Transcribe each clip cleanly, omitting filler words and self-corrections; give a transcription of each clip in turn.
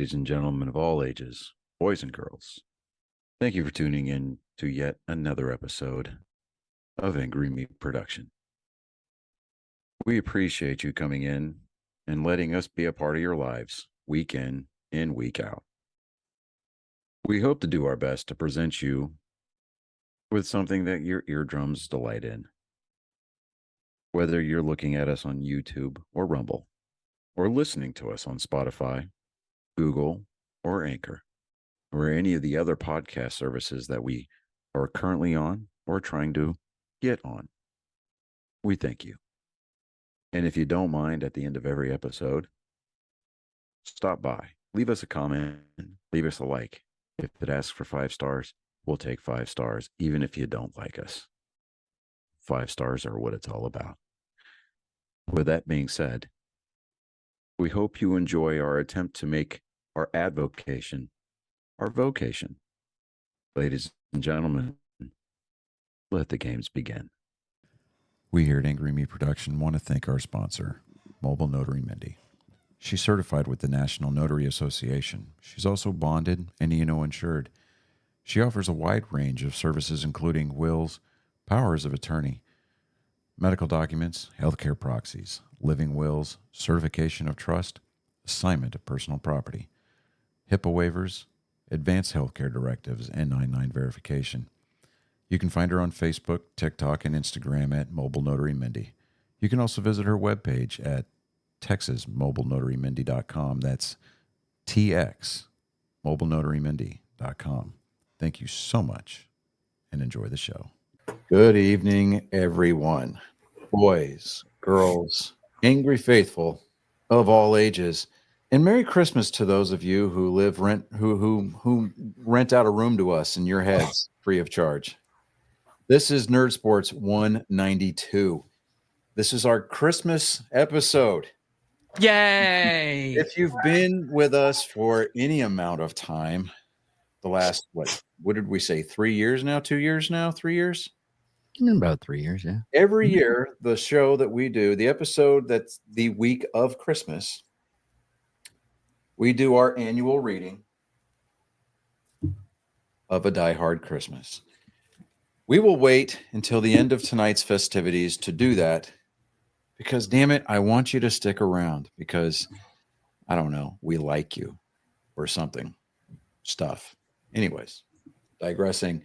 ladies and gentlemen of all ages, boys and girls. Thank you for tuning in to yet another episode of Angry Meat Production. We appreciate you coming in and letting us be a part of your lives week in and week out. We hope to do our best to present you with something that your eardrums delight in. Whether you're looking at us on YouTube or Rumble, or listening to us on Spotify, Google, or Anchor, or any of the other podcast services that we are currently on or trying to get on. We thank you. And if you don't mind, at the end of every episode, stop by, leave us a comment, leave us a like. If it asks for 5 stars, we'll take 5 stars, even if you don't like us. 5 stars are what it's all about. With that being said, we hope you enjoy our attempt to make our advocation our vocation. Ladies and gentlemen, let the games begin. We here at Angry Me Production want to thank our sponsor, Mobile Notary Mindy. She's certified with the National Notary Association. She's also bonded and E&O insured. She offers a wide range of services including wills, powers of attorney, medical documents, healthcare proxies, living wills, certification of trust, assignment of personal property, HIPAA waivers, advanced healthcare directives, and 99 verification. You can find her on Facebook, TikTok, and Instagram at Mobile Notary Mindy. You can also visit her webpage at TexasMobileNotaryMindy.com. That's TX, MobileNotaryMindy.com. Thank you so much and enjoy the show. Good evening, everyone. Boys, girls, angry faithful of all ages. And Merry Christmas to those of you who who rent out a room to us in your heads free of charge. This is Nerd Sports 192. This is our Christmas episode. Yay! If you've been with us for any amount of time, the last, what did we say, 3 years now, 2 years now, 3 years? About 3 years, yeah. Every year, the show that we do, the episode that's the week of Christmas, we do our annual reading of A Die Hard Christmas. We will wait until the end of tonight's festivities to do that because, damn it, I want you to stick around because, I don't know, we like you or something. Stuff. Anyways, digressing.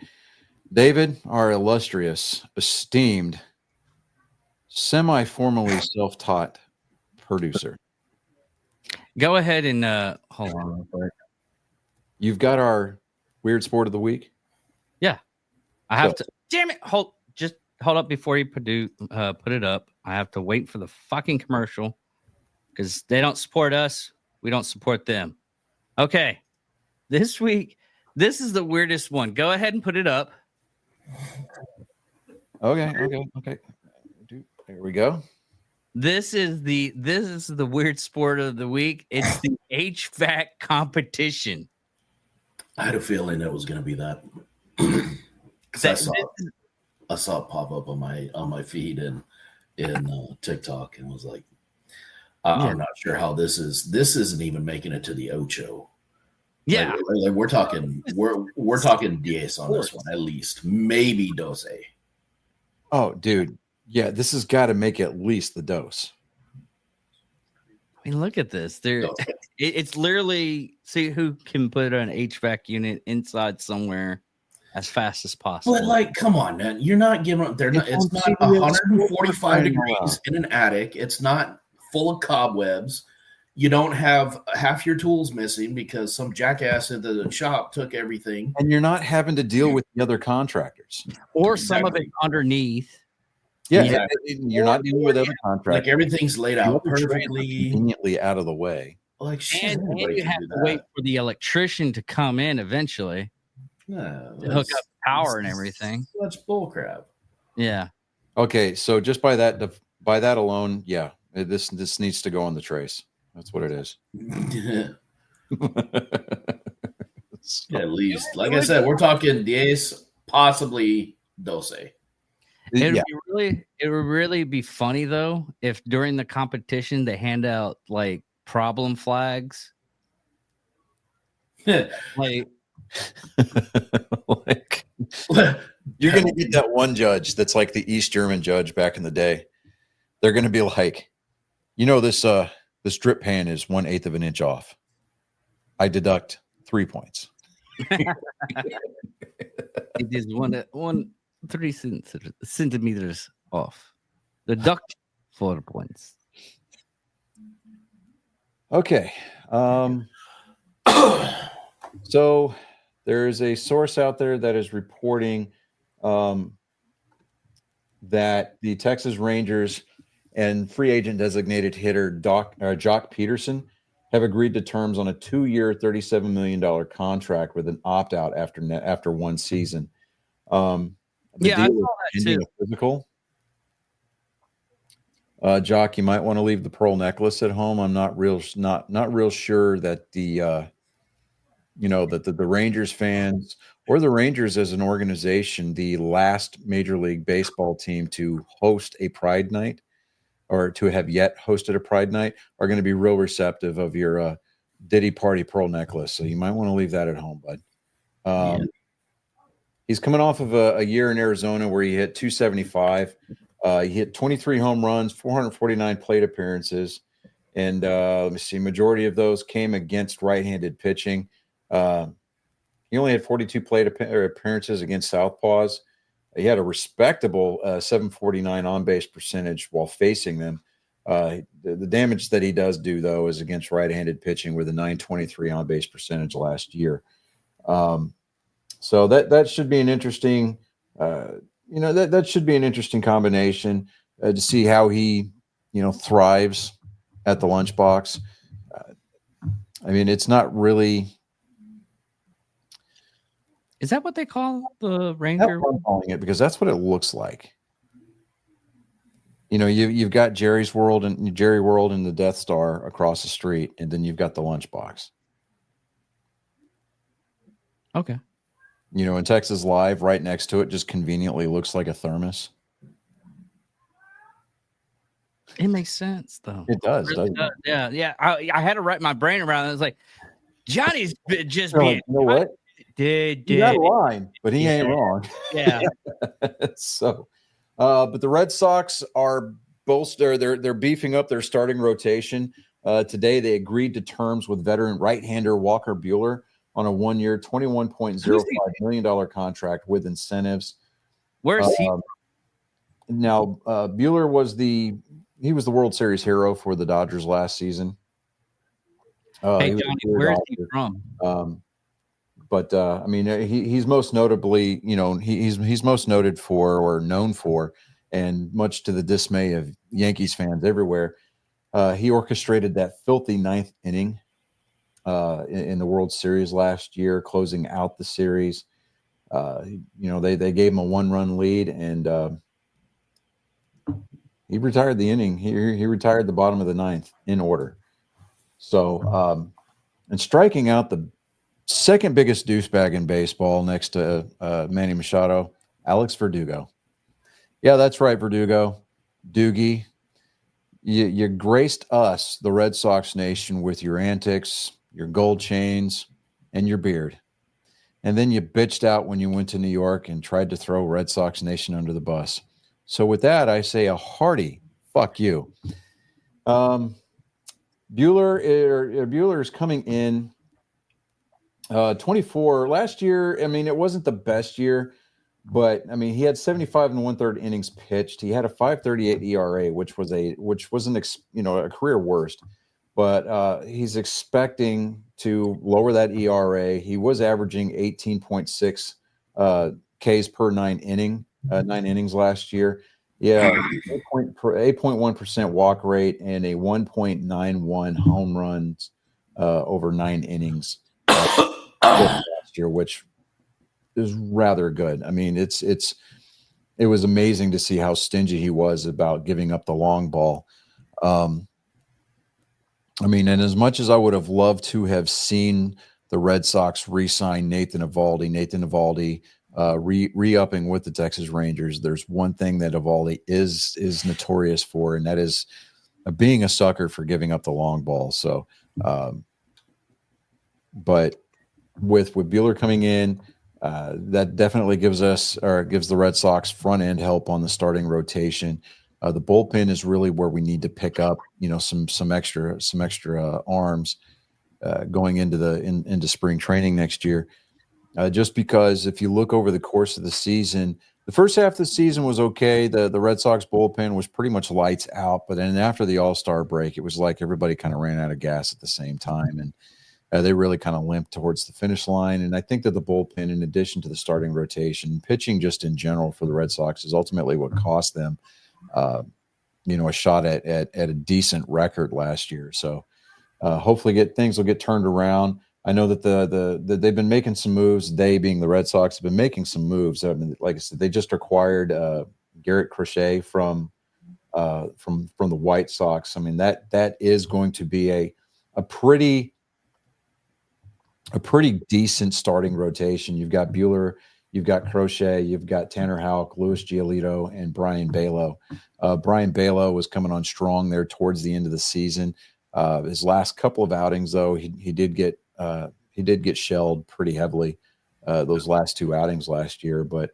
David, our illustrious, esteemed, semi-formally self-taught producer. Go ahead and hold on real quick. You've got our weird sport of the week? Yeah. I have to. Damn it. Hold up before you put it up. I have to wait for the fucking commercial because they don't support us. We don't support them. Okay. This week, this is the weirdest one. Go ahead and put it up. Okay. There we go. This is the weird sport of the week. It's the HVAC competition. I had a feeling it was going to be that. I saw it pop up on my feed and in TikTok and was like, I'm not sure how this isn't even making it to the Ocho. Yeah, like we're talking Diez on this one at least, maybe Dose. Oh, dude, yeah, this has got to make at least the dose. I mean, look at this. It's literally see who can put an HVAC unit inside somewhere as fast as possible. But like, come on, man, you're not giving up. It's not 145 degrees in an attic. It's not full of cobwebs. You don't have half your tools missing because some jackass in the shop took everything. And you're not having to deal with the other contractors. Or some of it underneath. Yeah, exactly. You're not dealing with other contractors. Like everything's laid out perfectly. Conveniently out of the way. Like shit, and you have to wait for the electrician to come in eventually. No, to hook up power and everything. That's bullcrap. Yeah. Okay, so just by that alone, yeah, this needs to go on the trace. That's what it is. At least, like I said, we're talking Diez, possibly Dose. It would really be funny though if during the competition they hand out like problem flags Like, Like, you're going to get that one judge that's like the East German judge back in the day. They're going to be like, this drip pan is 1/8 of an inch off. I deduct 3 points. it is 3 centimeters off. Deduct 4 points. Okay. So there's a source out there that is reporting that the Texas Rangers and free agent designated hitter Jock Peterson have agreed to terms on a 2-year, $37 million contract with an opt-out after one season. The Yeah, I deal saw is that ending too. a physical. Jock, you might want to leave the pearl necklace at home. I'm not real sure that the Rangers fans or the Rangers as an organization, the last Major League Baseball team to host a Pride Night or to have yet hosted a Pride Night, are going to be real receptive of your Diddy Party pearl necklace. So you might want to leave that at home, bud. He's coming off of a year in Arizona where he hit 275. He hit 23 home runs, 449 plate appearances. And let me see, majority of those came against right-handed pitching. He only had 42 plate appearances against southpaws. He had a respectable 749 on-base percentage while facing them. The damage that he does do, though, is against right-handed pitching with a 923 on-base percentage last year. So that should be an interesting, that should be an interesting combination to see how he, thrives at the lunchbox. I mean, it's not really. Is that what they call the That's Ranger? what I'm calling it because that's what it looks like. You've got Jerry World and the Death Star across the street, and then you've got the lunchbox. Okay. In Texas Live, right next to it, just conveniently looks like a thermos. It makes sense, though. It does, It really doesn't it? Yeah. I had to wrap my brain around it. I was like, Johnny's just You're being. like, you know what? Did. He's out of line, but he ain't wrong. Yeah. So, but the Red Sox are they're beefing up their starting rotation. Today, they agreed to terms with veteran right-hander Walker Buehler on a 1-year, $21.05 million contract with incentives. Where is he? Now, Buehler was the World Series hero for the Dodgers last season. Hey, Johnny, where is he from? But I mean, he's most notably, he's most noted for or known for, and much to the dismay of Yankees fans everywhere, he orchestrated that filthy 9th inning in the World Series last year, closing out the series. They gave him a 1-run lead, and he retired the inning. He retired the bottom of the 9th in order. So, and striking out the second biggest douchebag in baseball next to Manny Machado, Alex Verdugo. Yeah, that's right, Verdugo. Doogie, you graced us, the Red Sox nation, with your antics, your gold chains, and your beard. And then you bitched out when you went to New York and tried to throw Red Sox nation under the bus. So with that, I say a hearty fuck you. Buehler is coming in 24 last year. I mean, it wasn't the best year, but I mean, he had 75 1/3 innings pitched. He had a 5.38 ERA, which wasn't a career worst. But he's expecting to lower that ERA. He was averaging 18.6 Ks per 9 innings last year. Yeah, 8.1% walk rate and a 1.91 home runs over 9 innings last year, which is rather good. I mean, it was amazing to see how stingy he was about giving up the long ball. I mean, and as much as I would have loved to have seen the Red Sox re-sign Nathan Eovaldi re-upping with the Texas Rangers, there's one thing that Eovaldi is notorious for, and that is being a sucker for giving up the long ball. So, but with Buehler coming in, that definitely gives the Red Sox front end help on the starting rotation. The bullpen is really where we need to pick up, some extra arms going into spring training next year. Just because if you look over the course of the season, the first half of the season was okay. The Red Sox bullpen was pretty much lights out, but then after the All-Star break, it was like everybody kind of ran out of gas at the same time, and they really kind of limped towards the finish line. And I think that the bullpen, in addition to the starting rotation, pitching just in general for the Red Sox is ultimately what cost them, a shot at a decent record last year. So hopefully things will get turned around. I know that they've been making some moves. They, being the Red Sox, have been making some moves. I mean, like I said, they just acquired Garrett Crochet from the White Sox. I mean, that is going to be a pretty decent starting rotation. You've got Buehler, you've got Crochet, you've got Tanner Houck, Luis Giolito, and Brian Balow. Brian Balow was coming on strong there towards the end of the season. His last couple of outings, though, he did get shelled pretty heavily those last two outings last year. But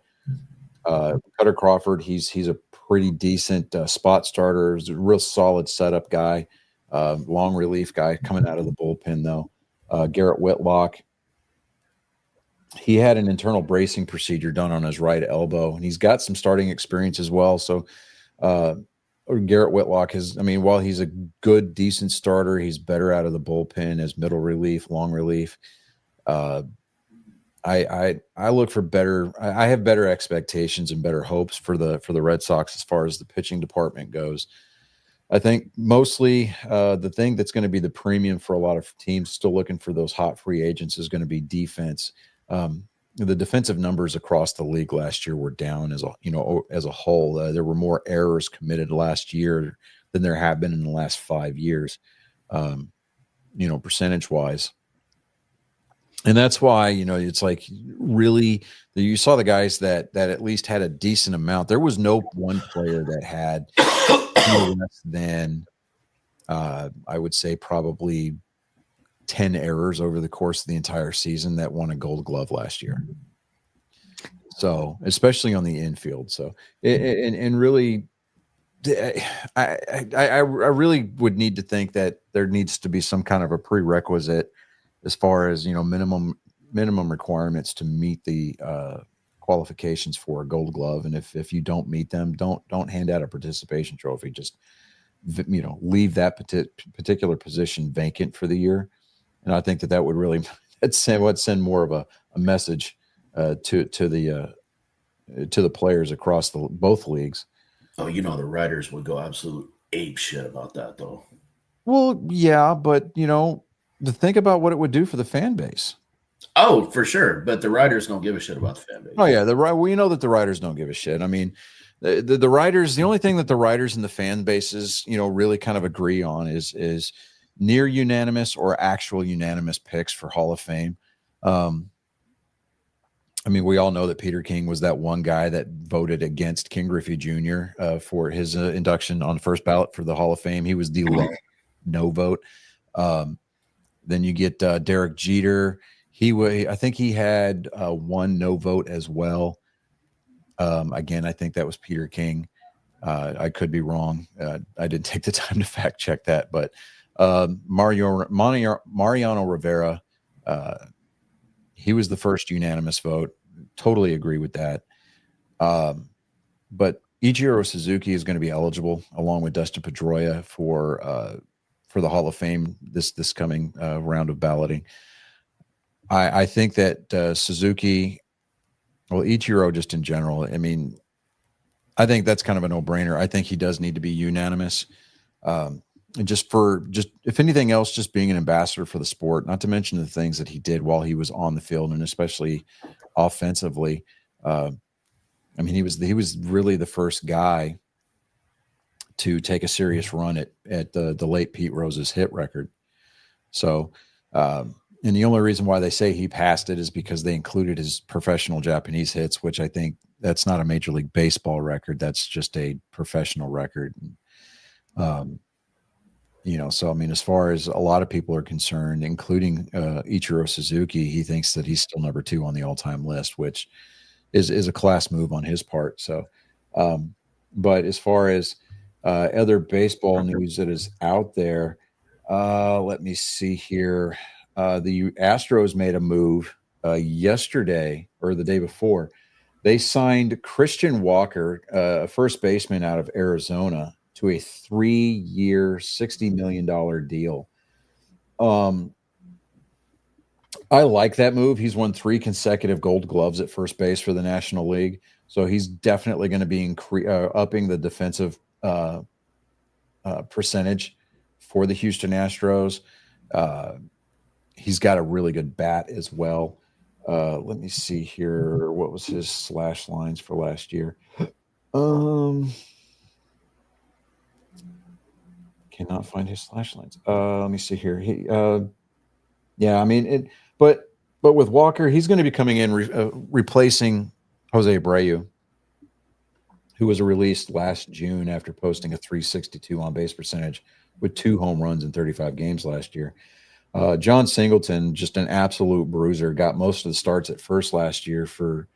Cutter Crawford, he's a pretty decent spot starter. He's a real solid setup guy, long relief guy coming out of the bullpen, though. Garrett Whitlock, he had an internal bracing procedure done on his right elbow, and he's got some starting experience as well. So Garrett Whitlock while he's a good, decent starter, he's better out of the bullpen as middle relief, long relief. I look for better. I have better expectations and better hopes for the Red Sox as far as the pitching department goes. I think mostly the thing that's going to be the premium for a lot of teams still looking for those hot free agents is going to be defense. The defensive numbers across the league last year were down as a whole. There were more errors committed last year than there have been in the last 5 years, percentage wise. And that's why, it's like really you saw the guys that at least had a decent amount. There was no one player that had less than, I would say, probably 10 errors over the course of the entire season that won a Gold Glove last year. So, especially on the infield. So, and really, I really would need to think that there needs to be some kind of a prerequisite as far as, minimum requirements to meet the qualifications for a Gold Glove. And if you don't meet them, don't hand out a participation trophy. Just, leave that particular position vacant for the year. And I think that would really send more of a message to the players across both leagues. Oh, the writers would go absolute ape shit about that, though. Well, yeah, but to think about what it would do for the fan base. Oh, for sure. But the writers don't give a shit about the fan base. Oh yeah, we know that the writers don't give a shit. I mean, the writers. The only thing that the writers and the fan bases, really kind of agree on is near unanimous or actual unanimous picks for Hall of Fame. We all know that Peter King was that one guy that voted against King Griffey Jr. For his induction on the first ballot for the Hall of Fame. He was the no vote. Then you get Derek Jeter. I think he had one no vote as well. Again, I think that was Peter King. I could be wrong. I didn't take the time to fact check that, but Mariano Rivera, he was the first unanimous vote. Totally agree with that. But Ichiro Suzuki is going to be eligible along with Dustin Pedroia for the Hall of Fame this coming round of balloting. I think that Suzuki, well, Ichiro just in general, I think that's kind of a no-brainer. I think he does need to be unanimous. And just if anything else, just being an ambassador for the sport, not to mention the things that he did while he was on the field and especially offensively. He was really the first guy to take a serious run at the late Pete Rose's hit record. So, and the only reason why they say he passed it is because they included his professional Japanese hits, which I think that's not a Major League Baseball record. That's just a professional record. So I mean, as far as a lot of people are concerned, including Ichiro Suzuki, he thinks that he's still number 2 on the all-time list, which is a class move on his part. So, but as far as other baseball news that is out there, let me see here. The Astros made a move yesterday or the day before. They signed Christian Walker, a first baseman out of Arizona, to a 3-year, $60 million deal. I like that move. He's won 3 consecutive Gold Gloves at first base for the National League, so he's definitely going to be upping the defensive percentage for the Houston Astros. He's got a really good bat as well. Let me see here. What was his slash lines for last year? Cannot find his slash lines. Let me see here. Yeah, I mean, but with Walker, he's going to be coming in replacing Jose Abreu, who was released last June after posting a .362 on base percentage with 2 home runs in 35 games last year. John Singleton, just an absolute bruiser, got most of the starts at first last year for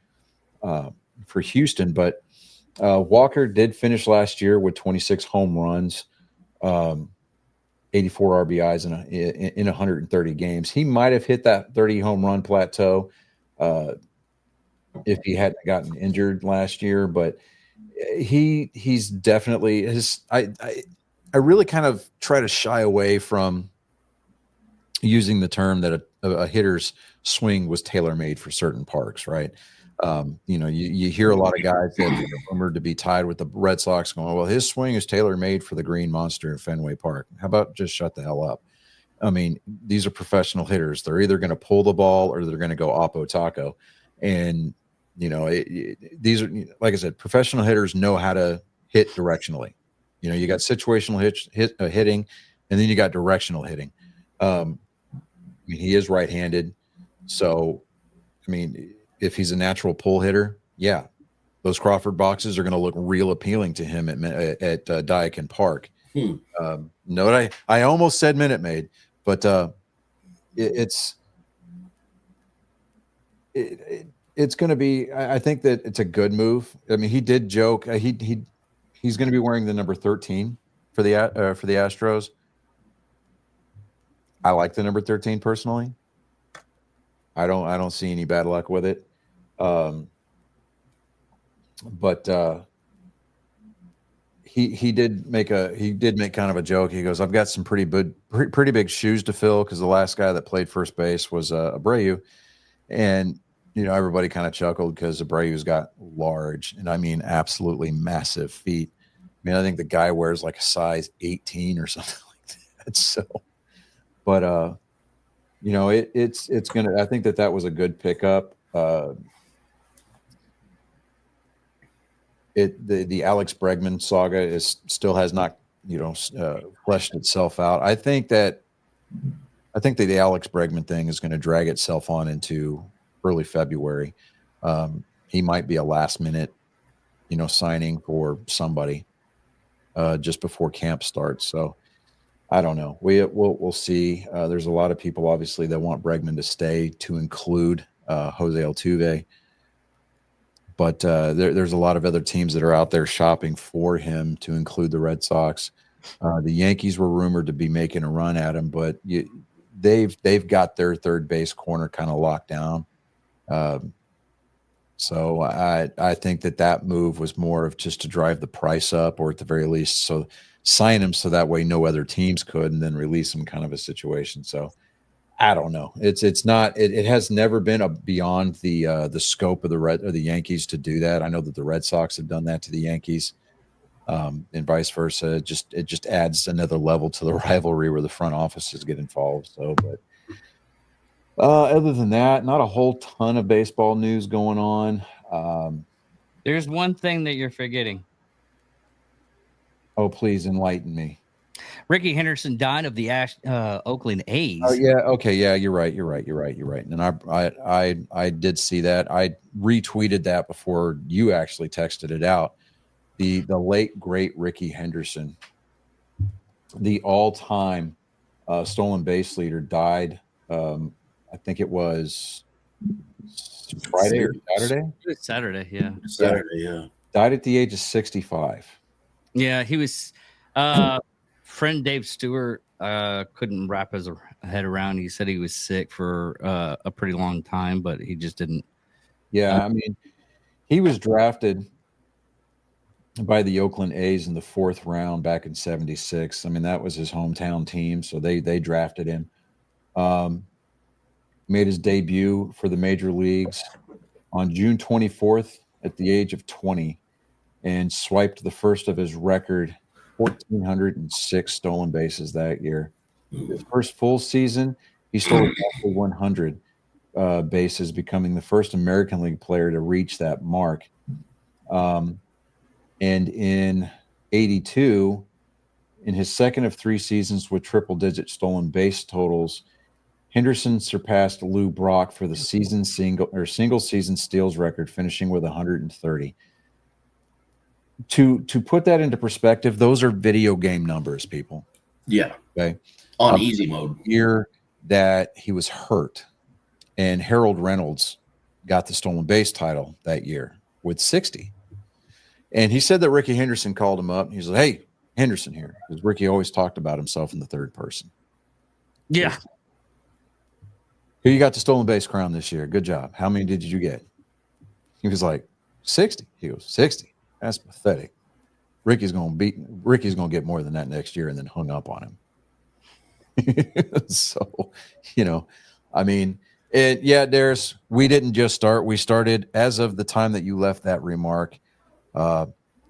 Houston, but Walker did finish last year with 26 home runs, 84 RBIs in 130 games. He might have hit that 30 home run plateau if he hadn't gotten injured last year, but he's definitely I really kind of try to shy away from using the term that a hitter's swing was tailor-made for certain parks, right? You hear a lot of guys that are rumored to be tied with the Red Sox going, well, his swing is tailor-made for the Green Monster in Fenway Park. How about just shut the hell up? I mean, these are professional hitters. They're either going to pull the ball or they're going to go oppo taco. And, these are, like I said, professional hitters know how to hit directionally. You got situational hitting, and then you got directional hitting. I mean, he is right-handed. So, I mean, if he's a natural pull hitter, yeah, those Crawford boxes are going to look real appealing to him at Daikin Park. Note I almost said Minute Maid, but it's going to be. I think that it's a good move. I mean, he did joke. He's going to be wearing the number 13 for the Astros. I like the number 13 personally. I don't see any bad luck with it. But he did make kind of a joke. He goes, I've got some pretty big shoes to fill, because the last guy that played first base was Abreu, and everybody kind of chuckled because Abreu's got large, and I mean absolutely massive feet. I mean, I think the guy wears like a size 18 or something like that. So, but it's gonna. I think that was a good pickup. The Alex Bregman saga still has not fleshed itself out. I think that the Alex Bregman thing is going to drag itself on into early February. He might be a last minute signing for somebody just before camp starts. So I don't know. We'll see. There's a lot of people obviously that want Bregman to stay, to include Jose Altuve. But there's a lot of other teams that are out there shopping for him, to include the Red Sox. The Yankees were rumored to be making a run at him, but they've got their third base corner kind of locked down. So I think that move was more of just to drive the price up, or at the very least, so sign him so that way no other teams could, and then release him, kind of a situation. So I don't know. It's not. It has never been beyond the scope of the Yankees to do that. I know that the Red Sox have done that to the Yankees, and vice versa. It just adds another level to the rivalry where the front offices get involved. So, but other than that, not a whole ton of baseball news going on. There's one thing that you're forgetting. Oh, please enlighten me. Ricky Henderson died of the Oakland A's. Oh yeah, okay, yeah, you're right. And I did see that. I retweeted that before you actually texted it out. The late great Ricky Henderson the all-time stolen base leader died. I think it was Friday or Saturday. Saturday, yeah. Saturday, yeah. Died at the age of 65. Yeah, he was. Friend Dave Stewart couldn't wrap his head around. He said he was sick for a pretty long time, but he just didn't. Yeah, I mean, he was drafted by the Oakland A's in the 4th round back in '76. I mean, that was his hometown team, so they drafted him. Made his debut for the major leagues on June 24th at the age of 20, and swiped the first of his record 1,406 stolen bases that year. His first full season, he stole exactly 100 bases, becoming the first American League player to reach that mark. And in '82, in his second of 3 seasons with triple-digit stolen base totals, Henderson surpassed Lou Brock for the single season steals record, finishing with 130. To put that into perspective, those are video game numbers, people. Yeah. Okay. On easy mode. Year that he was hurt, and Harold Reynolds got the stolen base title that year with 60. And he said that Ricky Henderson called him up. He's like, "Hey, Henderson here," because Ricky always talked about himself in the third person. Yeah. Who you got the stolen base crown this year? Good job. How many did you get? He was like, 60. He goes, 60. That's pathetic. Ricky's gonna get more than that next year, and then hung up on him. So, I mean, Darius, we didn't just start. We started as of the time that you left that remark,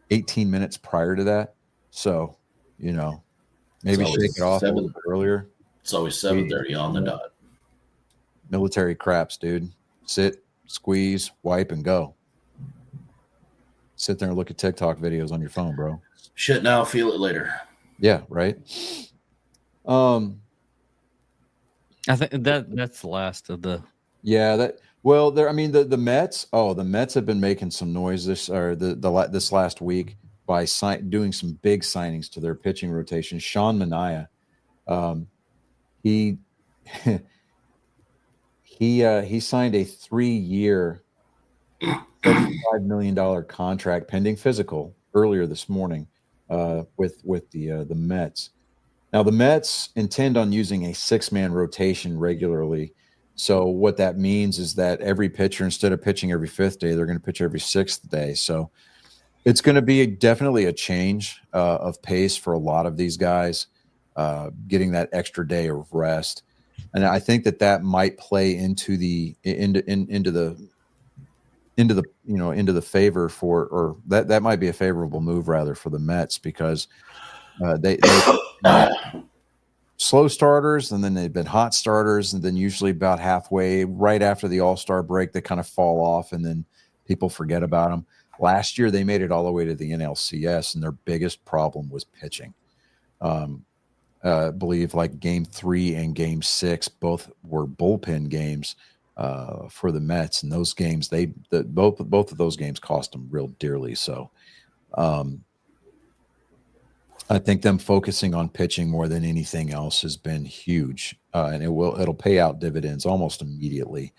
18 minutes prior to that. So, maybe shake it off a little bit earlier. It's always 7:30 on the dot. Military craps, dude. Sit, squeeze, wipe, and go. Sit there and look at TikTok videos on your phone, bro. Shit now, feel it later. Yeah, right. I think that's the last of the. Yeah, the Mets. Oh, the Mets have been making some noise this last week by doing some big signings to their pitching rotation. Sean Manaea, he signed a 3-year, $35 million contract pending physical earlier this morning with the Mets. Now, the Mets intend on using a 6-man rotation regularly. So what that means is that every pitcher, instead of pitching every 5th day, they're going to pitch every 6th day. So it's going to be definitely a change of pace for a lot of these guys, getting that extra day of rest. And I think that might play into the favor for, or that might be a favorable move rather for the Mets, because they slow starters, and then they've been hot starters, and then usually about halfway, right after the All-Star break, they kind of fall off, and then people forget about them. Last year, they made it all the way to the NLCS, and their biggest problem was pitching. I believe like Game 3 and Game 6 both were bullpen games for the Mets, and those games both of those games cost them real dearly. So I think them focusing on pitching more than anything else has been huge, and it'll pay out dividends almost immediately.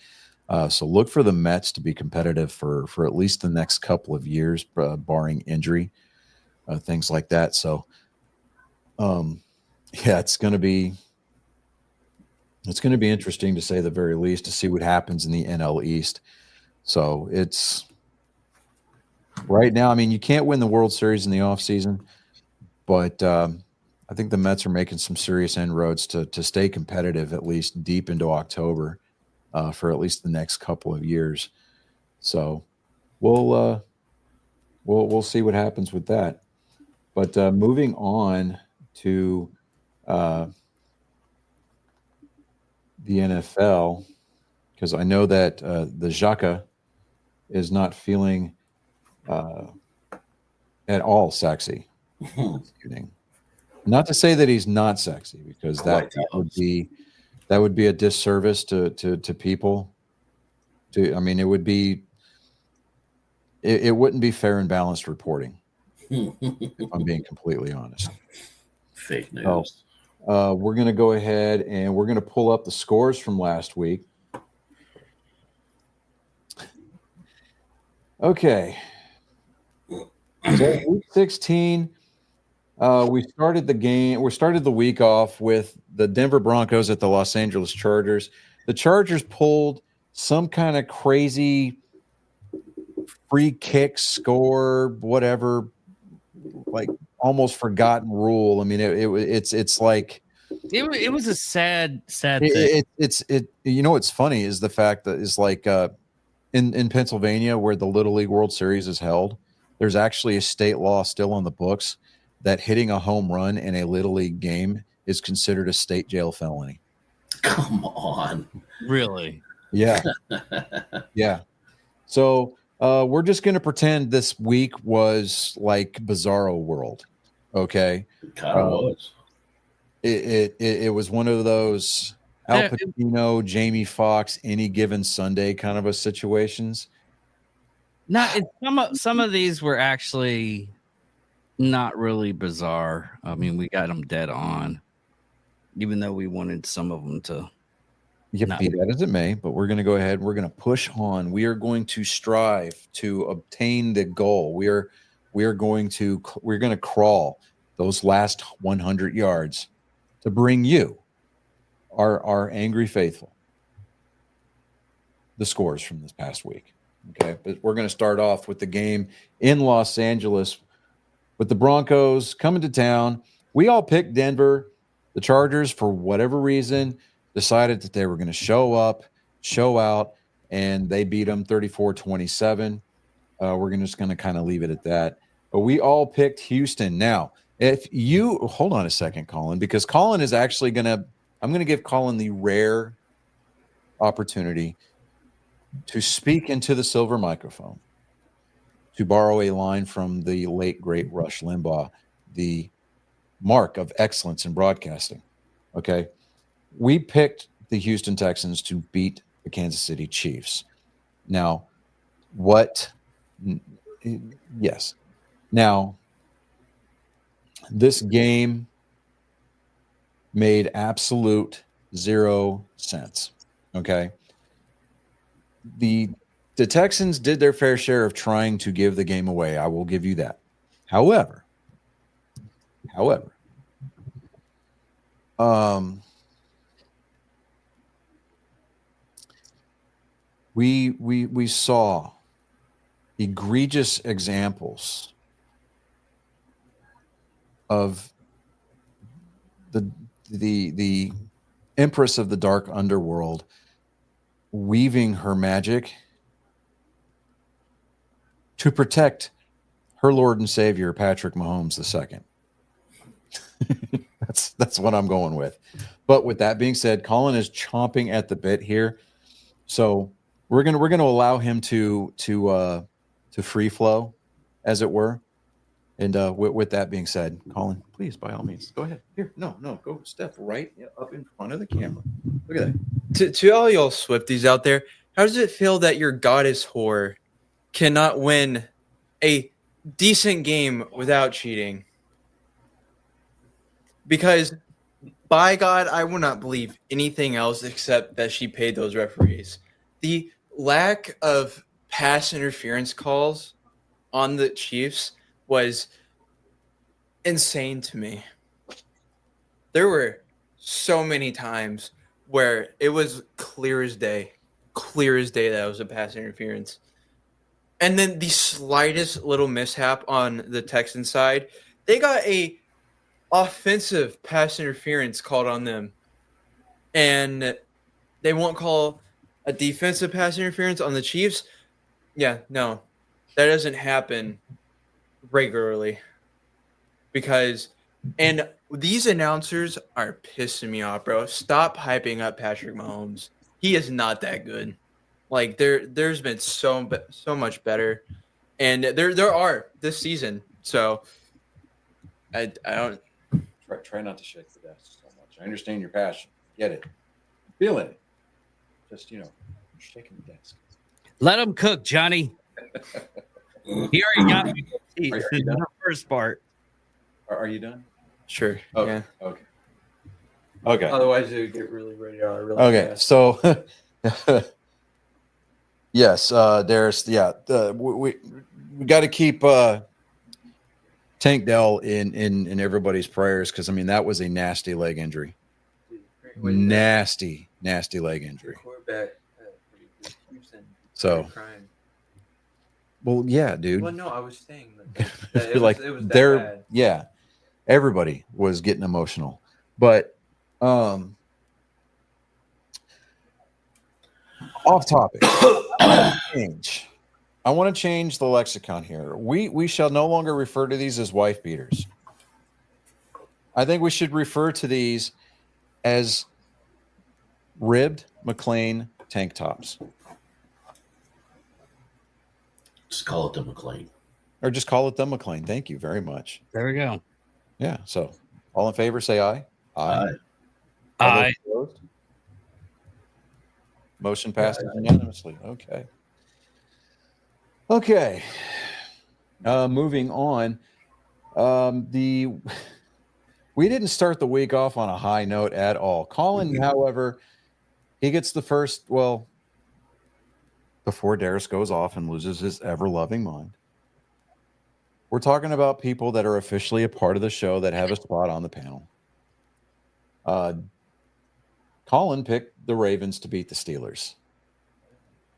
So look for the Mets to be competitive for at least the next couple of years, barring injury, things like that. So it's going to be interesting, to say the very least, to see what happens in the NL East. So it's right now, I mean, you can't win the World Series in the offseason, but I think the Mets are making some serious inroads to stay competitive, at least deep into October, for at least the next couple of years. So we'll see what happens with that. But moving on to the NFL, because I know that the Xhaka is not feeling at all sexy this evening. Not to say that he's not sexy, because that would be a disservice to people. It wouldn't be fair and balanced reporting, if I'm being completely honest. Fake news. We're going to go ahead and we're going to pull up the scores from last week. Okay. So week 16, we started the week off with the Denver Broncos at the Los Angeles Chargers. The Chargers pulled some kind of crazy free kick score, whatever, like almost forgotten rule. I mean, it's like it was a sad thing. It's you know what's funny is the fact that is like in Pennsylvania where the Little League World Series is held, there's actually a state law still on the books that hitting a home run in a Little League game is considered a state jail felony. Come on. Really? Yeah. Yeah. So we're just going to pretend this week was like Bizarro World. Okay. It kind of was. It was one of those Al Pacino, Jamie Foxx, Any Given Sunday kind of a situations. Some of these were actually not really bizarre. I mean, we got them dead on, even though we wanted some of them to. Yep, be that as it may, but we're going to go ahead. We're going to push on. We are going to strive to obtain the goal. We're going to crawl those last 100 yards to bring you, our angry faithful, the scores from this past week. Okay, but we're going to start off with the game in Los Angeles with the Broncos coming to town. We all picked Denver. The Chargers, for whatever reason, decided that they were going to show up, show out, and they beat them 34-27. We're just going to kind of leave it at that. But we all picked Houston. Now, if you hold on a second, Colin, because Colin is actually I'm going to give Colin the rare opportunity to speak into the silver microphone, to borrow a line from the late, great Rush Limbaugh, the mark of excellence in broadcasting. Okay. We picked the Houston Texans to beat the Kansas City Chiefs. Now, yes. Now, this game made absolute 0 sense. Okay. The Texans did their fair share of trying to give the game away. I will give you that. However, we saw egregious examples of the Empress of the Dark Underworld weaving her magic to protect her Lord and Savior, Patrick Mahomes II. That's what I'm going with. But with that being said, Colin is chomping at the bit here, so we're gonna allow him to free flow, as it were. And with that being said, Colin, please, by all means, go ahead. Here, no, go step right up in front of the camera. Look at that. To all y'all Swifties out there, how does it feel that your goddess whore cannot win a decent game without cheating? Because, by God, I will not believe anything else except that she paid those referees. The lack of pass interference calls on the Chiefs was insane to me. There were so many times where it was clear as day that it was a pass interference. And then the slightest little mishap on the Texans side, they got a offensive pass interference called on them. And they won't call a defensive pass interference on the Chiefs. Yeah, no, that doesn't happen regularly. And these announcers are pissing me off, bro. Stop hyping up Patrick Mahomes. He is not that good. Like there's been so much better, and there are this season. So I don't try not to shake the desk so much. I understand your passion. Get it. Feeling it. Just shaking the desk. Let him cook, Johnny. He already got me. The first part. Are you done? Sure. Okay. Yeah. Okay. Otherwise, it would get really radar. Really Okay. fast. So, yes, there's we got to keep Tank Dell in everybody's prayers because I mean that was a nasty leg injury. Nasty leg injury. Quarterback. Houston. So, Crying. well, yeah, dude. Well, no, I was saying that You're like it was that they're bad. yeah. Everybody was getting emotional, but off topic. I want to change the lexicon here. We shall no longer refer to these as wife beaters. I think we should refer to these as ribbed McLean tank tops. Just call it the McLean. Or just call it the McLean. Thank you very much. There we go. Yeah. So all in favor, say aye. Aye. All Aye. those opposed? Motion passes unanimously. Okay. Okay. Moving on. We didn't start the week off on a high note at all. Colin, however, he gets the first, well, before Darius goes off and loses his ever-loving mind. We're talking about people that are officially a part of the show that have a spot on the panel. Colin picked the Ravens to beat the Steelers.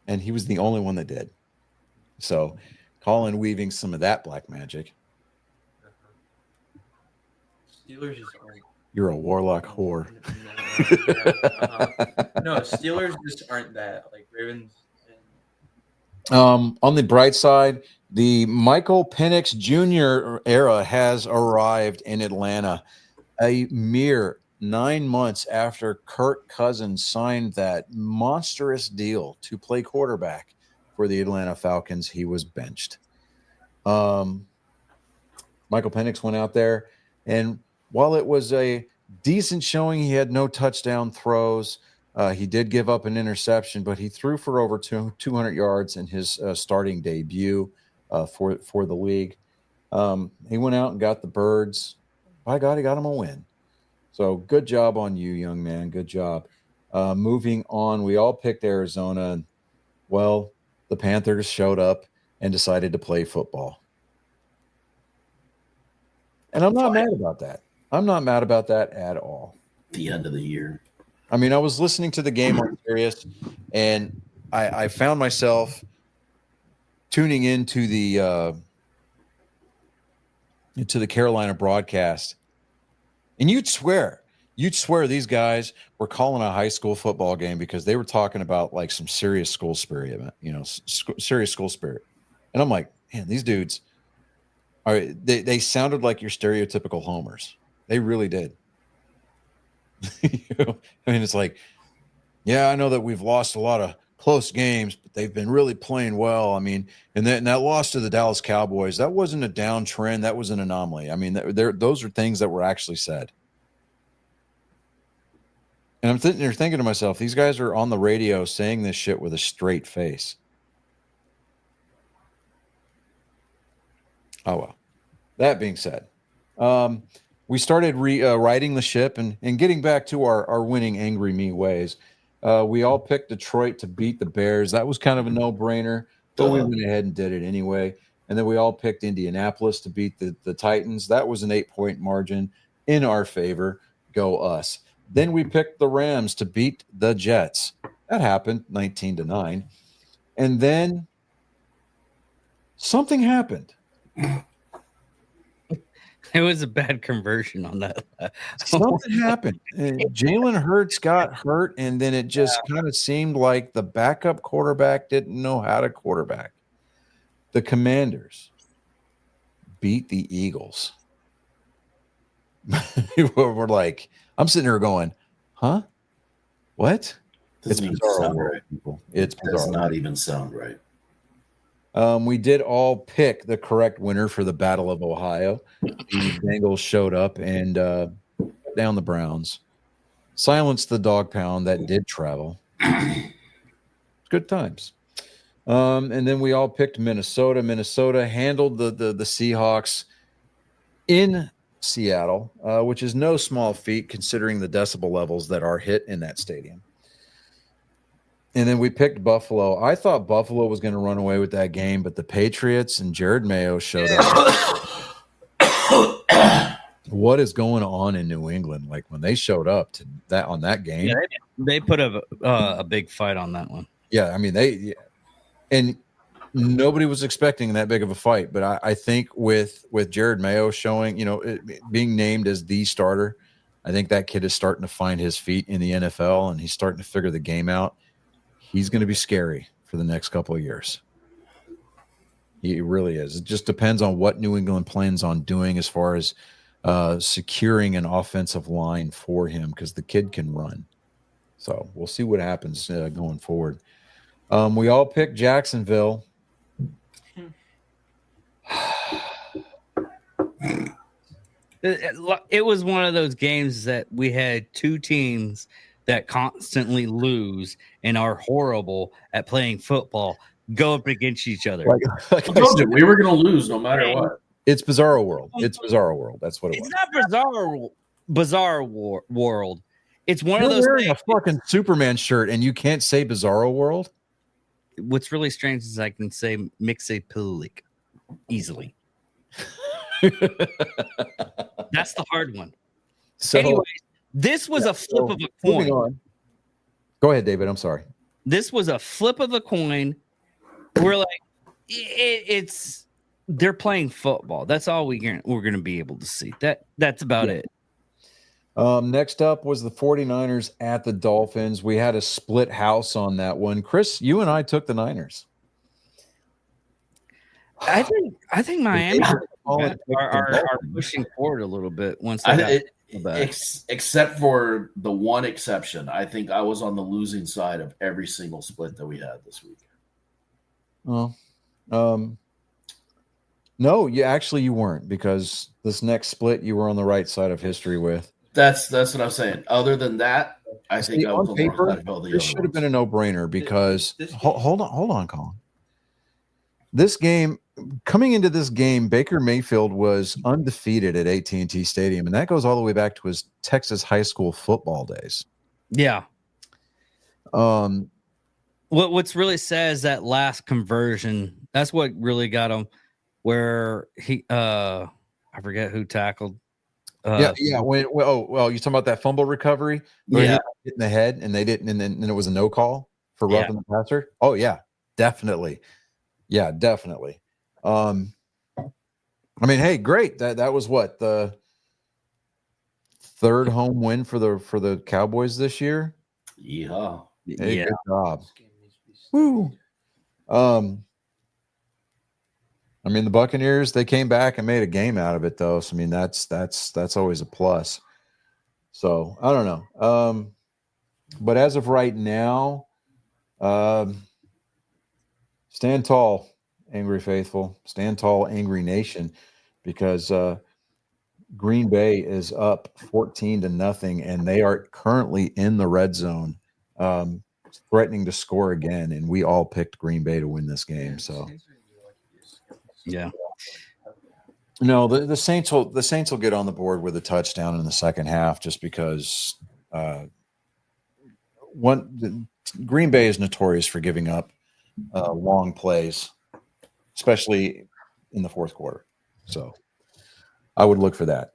And he was the only one that did. So, Colin weaving some of that black magic. Steelers just aren't. You're a warlock whore. No, Steelers just aren't that. Like Ravens. On the bright side, the Michael Penix Jr. era has arrived in Atlanta. A mere 9 months after Kirk Cousins signed that monstrous deal to play quarterback for the Atlanta Falcons, he was benched. Michael Penix went out there, and while it was a decent showing, he had no touchdown throws. He did give up an interception, but he threw for over 200 yards in his starting debut for the league. He went out and got the birds. By God, he got him a win. So good job on you, young man. Good job. Moving on, we all picked Arizona. And, well, the Panthers showed up and decided to play football. And I'm not mad about that. I'm not mad about that at all. The end of the year. I mean, I was listening to the game on Sirius, and I found myself tuning into the Carolina broadcast, and you'd swear these guys were calling a high school football game because they were talking about like some serious school spirit event, serious school spirit. And I'm like, man, these dudes they sounded like your stereotypical homers. They really did. I mean, it's like, yeah, I know that we've lost a lot of close games, but they've been really playing well. I mean, and that loss to the Dallas Cowboys, that wasn't a downtrend. That was an anomaly. I mean, those are things that were actually said. And I'm sitting there thinking to myself, these guys are on the radio saying this shit with a straight face. Oh, well. That being said, we started riding the ship and getting back to our winning Angry Me ways. We all picked Detroit to beat the Bears. That was kind of a no-brainer, but we went ahead and did it anyway. And then we all picked Indianapolis to beat the Titans. That was an 8-point margin in our favor. Go us. Then we picked the Rams to beat the Jets. That happened 19-9. And then something happened. It was a bad conversion on that. Something happened. Jalen Hurts got hurt, and then it just kind of seemed like the backup quarterback didn't know how to quarterback. The Commanders beat the Eagles. We're like, I'm sitting here going, huh? What? Doesn't even sound right. People. It's It does bizarre. not even sound right. We did all pick the correct winner for the Battle of Ohio. The Bengals showed up and shut down the Browns, silenced the dog pound that did travel. Good times. And then we all picked Minnesota. Minnesota handled the Seahawks in Seattle, which is no small feat considering the decibel levels that are hit in that stadium. And then we picked Buffalo. I thought Buffalo was going to run away with that game, but the Patriots and Jared Mayo showed up. What is going on in New England? Like when they showed up to that on that game, they put a big fight on that one. Yeah, I mean and nobody was expecting that big of a fight. But I think with Jared Mayo showing, being named as the starter, I think that kid is starting to find his feet in the NFL, and he's starting to figure the game out. He's going to be scary for the next couple of years. He really is. It just depends on what New England plans on doing as far as securing an offensive line for him, because the kid can run. So we'll see what happens going forward. We all picked Jacksonville. It was one of those games that we had two teams that constantly lose and are horrible at playing football go up against each other. I told you, we were going to lose no matter what. It's Bizarro World. It's Bizarro World. That's what it was. It's not Bizarre World. It's one of those wearing things. A fucking Superman shirt and you can't say Bizarro World? What's really strange is I can say Mixapilic easily. That's the hard one. So, anyway, this was a flip of a coin. Moving on. Go ahead, David. I'm sorry. This was a flip of a coin. We're like, it's they're playing football. That's all we're gonna be able to see. That's about it. Next up was the 49ers at the Dolphins. We had a split house on that one. Chris, you and I took the Niners. I think Miami are pushing forward a little bit once they got back. Except for the one exception. I think I was on the losing side of every single split that we had this week. Well, no, you weren't, because this next split you were on the right side of history with. That's what I'm saying. Other than that, I think I was on paper, the wrong side of all the this should have been a no-brainer because hold on, Colin. This game, coming into this game, Baker Mayfield was undefeated at AT&T Stadium, and that goes all the way back to his Texas high school football days. Yeah. What's really sad is that last conversion. That's what really got him. Where he, I forget who tackled. Yeah. You're talking about that fumble recovery? Where he hit in the head, and they didn't, and then it was a no call for roughing the passer. Oh yeah, definitely. Yeah, definitely. I mean, hey, great. That was what, the third home win for the Cowboys this year. Yeah. Hey, good job. Woo. I mean, the Buccaneers, they came back and made a game out of it, though. So I mean, that's always a plus. So I don't know. But as of right now, stand tall, Angry Faithful. Stand tall, Angry Nation, because Green Bay is up 14-0, and they are currently in the red zone, threatening to score again. And we all picked Green Bay to win this game. So, yeah. No, the Saints will get on the board with a touchdown in the second half, just because Green Bay is notorious for giving up long plays, especially in the fourth quarter. So I would look for that.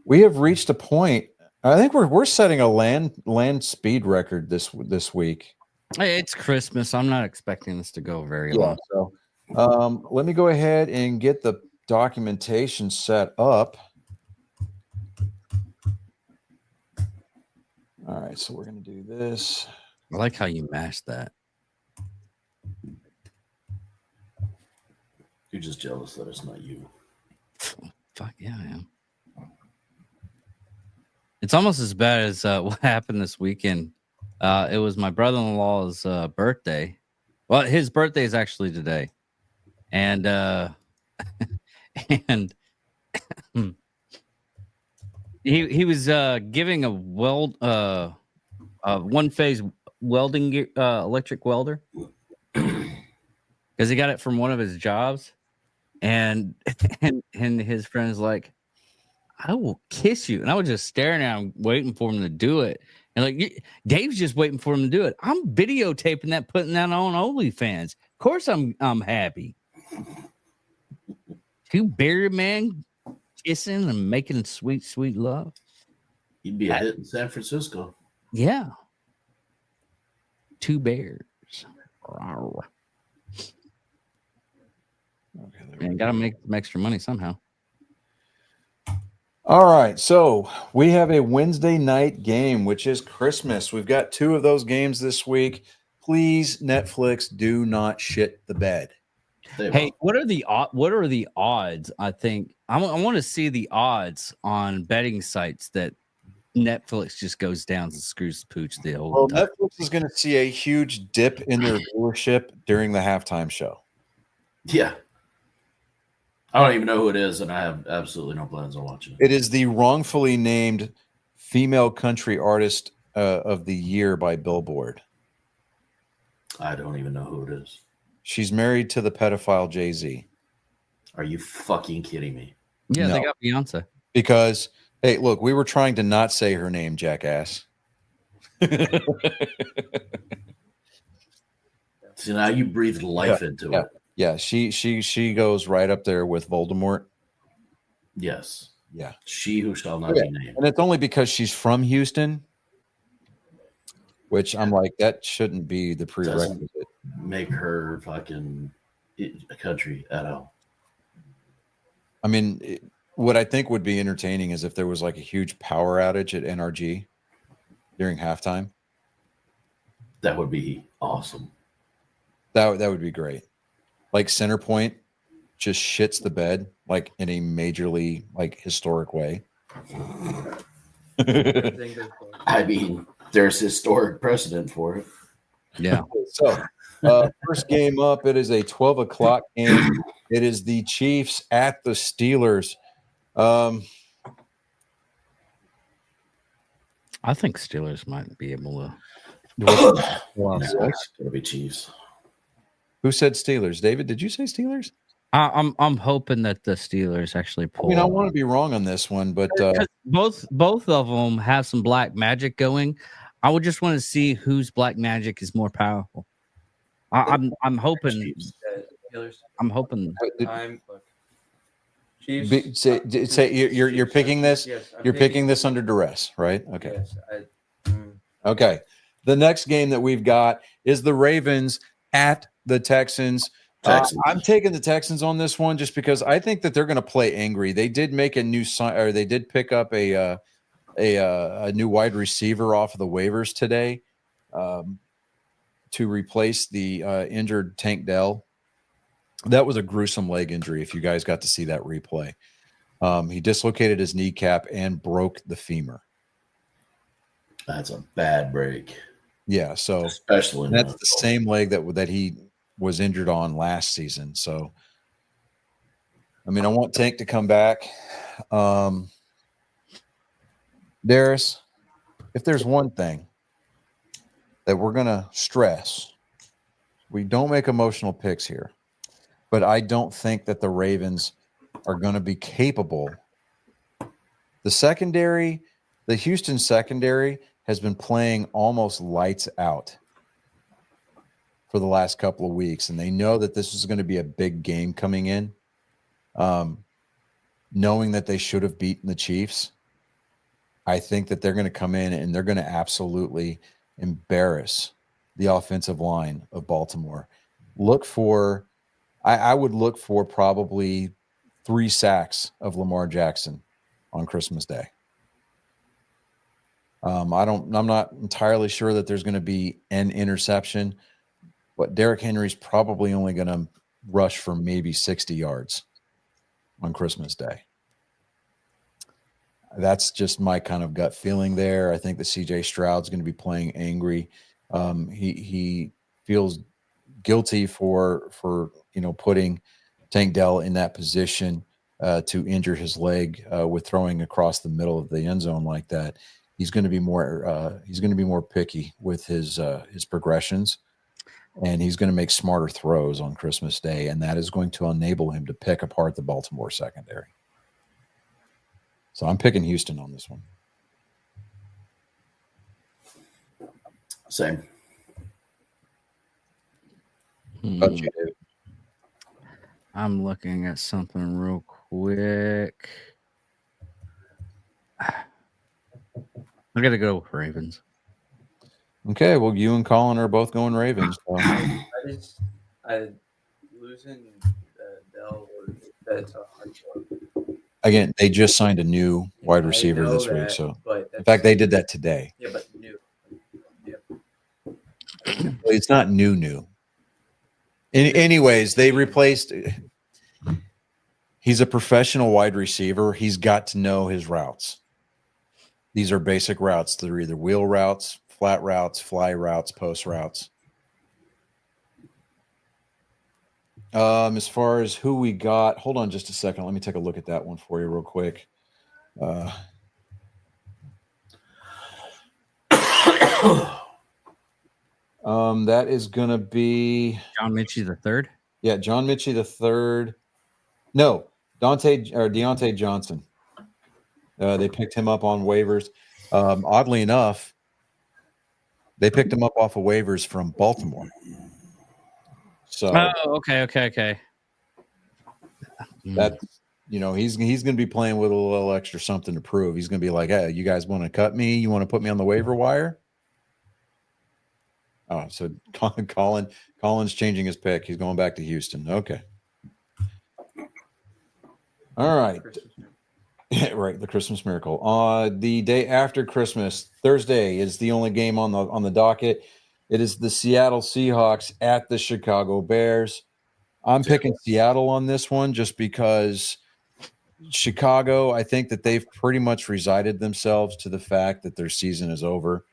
We have reached a point. I think we're setting a land speed record this week. Hey, it's Christmas. I'm not expecting this to go very long. So let me go ahead and get the documentation set up. All right, so we're going to do this. I like how you mashed that. You're just jealous that it's not you. Fuck yeah, I am. It's almost as bad as what happened this weekend. It was my brother-in-law's birthday. Well, his birthday is actually today. And and he was giving a one-phase welding electric welder because he got it from one of his jobs, and his friend's like, I will kiss you. And I was just staring at him, waiting for him to do it. And like, Dave's just waiting for him to do it. I'm videotaping that, putting that on OnlyFans. Of course, I'm happy. Two bearded man kissing and making sweet, sweet love. You'd be a hit in San Francisco. Yeah. Two bears. Rawr. Man, gotta make some extra money somehow. All right, so we have a Wednesday night game, which is Christmas. We've got 2 of those games this week. Please, Netflix, do not shit the bed. Hey, what are the odds? I think I want to see the odds on betting sites that Netflix just goes down and screws the pooch the whole time. Netflix is going to see a huge dip in their viewership during the halftime show. Yeah. I don't even know who it is, and I have absolutely no plans on watching it. It is the wrongfully named Female Country Artist of the Year by Billboard. I don't even know who it is. She's married to the pedophile Jay-Z. Are you fucking kidding me? Yeah, No. they got Beyonce. Because, hey, look, we were trying to not say her name, jackass. See, now you breathed life into it. Yeah, she goes right up there with Voldemort. Yes. Yeah. She who shall not be named. And it's only because she's from Houston, which I'm like, that shouldn't be the prerequisite. Make her fucking a country at all. I mean, what I think would be entertaining is if there was like a huge power outage at NRG during halftime. That would be awesome. That would be great. Like Center Point just shits the bed like in a majorly like historic way. I mean, there's historic precedent for it. Yeah. So first game up, it is a 12 o'clock game. It is the Chiefs at the Steelers. I think Steelers might be able to. No, it's gonna be Chiefs. Who said Steelers? David, did you say Steelers? I'm hoping that the Steelers actually pull. I mean, I want to be wrong on this one, but both of them have some black magic going. I would just want to see whose black magic is more powerful. I'm hoping. I'm hoping. Chiefs. Say you're picking this. Yes, You're picking this under duress, right? Okay. Yes, Okay. The next game that we've got is the Ravens at the Texans. I'm taking the Texans on this one just because I think that they're going to play angry. They did make a new sign, or they did pick up a new wide receiver off of the waivers today to replace the injured Tank Dell. That was a gruesome leg injury. If you guys got to see that replay, he dislocated his kneecap and broke the femur. That's a bad break. Yeah, so Especially that's the same leg that he was injured on last season. So, I mean, I want Tank to come back. Darius, if there's one thing that we're going to stress, we don't make emotional picks here, but I don't think that the Ravens are going to be capable. The secondary, the Houston secondary has been playing almost lights out for the last couple of weeks, and they know that this is going to be a big game coming in, knowing that they should have beaten the Chiefs. I think that they're going to come in and they're going to absolutely embarrass the offensive line of Baltimore. I would look for probably 3 sacks of Lamar Jackson on Christmas Day. I'm not entirely sure that there's going to be an interception, but Derrick Henry's probably only going to rush for maybe 60 yards on Christmas Day. That's just my kind of gut feeling there. I think that CJ Stroud's going to be playing angry. He feels guilty for putting Tank Dell in that position to injure his leg with throwing across the middle of the end zone like that. He's going to be more picky with his progressions, and he's going to make smarter throws on Christmas Day, and that is going to enable him to pick apart the Baltimore secondary. So I'm picking Houston on this one. Same. How about you, David? I'm looking at something real quick. I gotta go with Ravens. Okay, well, you and Colin are both going Ravens. So. I losing Dell that's a hard one. Again, they just signed a new wide receiver this week. So, in fact, they did that today. Yeah, but new. It's not new. Anyways, they replaced. He's a professional wide receiver. He's got to know his routes. These are basic routes. They're either wheel routes, flat routes, fly routes, post routes. As far as who we got, hold on just a second. Let me take a look at that one for you real quick. That is going to be John Mitchell the third. Yeah, John Mitchell the third. No, Deontay Johnson. They picked him up on waivers. Oddly enough, they picked him up off of waivers from Baltimore. So, okay. that he's going to be playing with a little extra something to prove. He's going to be like, hey, you guys want to cut me? You want to put me on the waiver wire? Oh, so Colin's changing his pick. He's going back to Houston. Okay. All right. Yeah, right. The Christmas Miracle. The day after Christmas, Thursday, is the only game on the docket. It is the Seattle Seahawks at the Chicago Bears. I'm picking Seattle on this one just because Chicago, I think that they've pretty much resigned themselves to the fact that their season is over.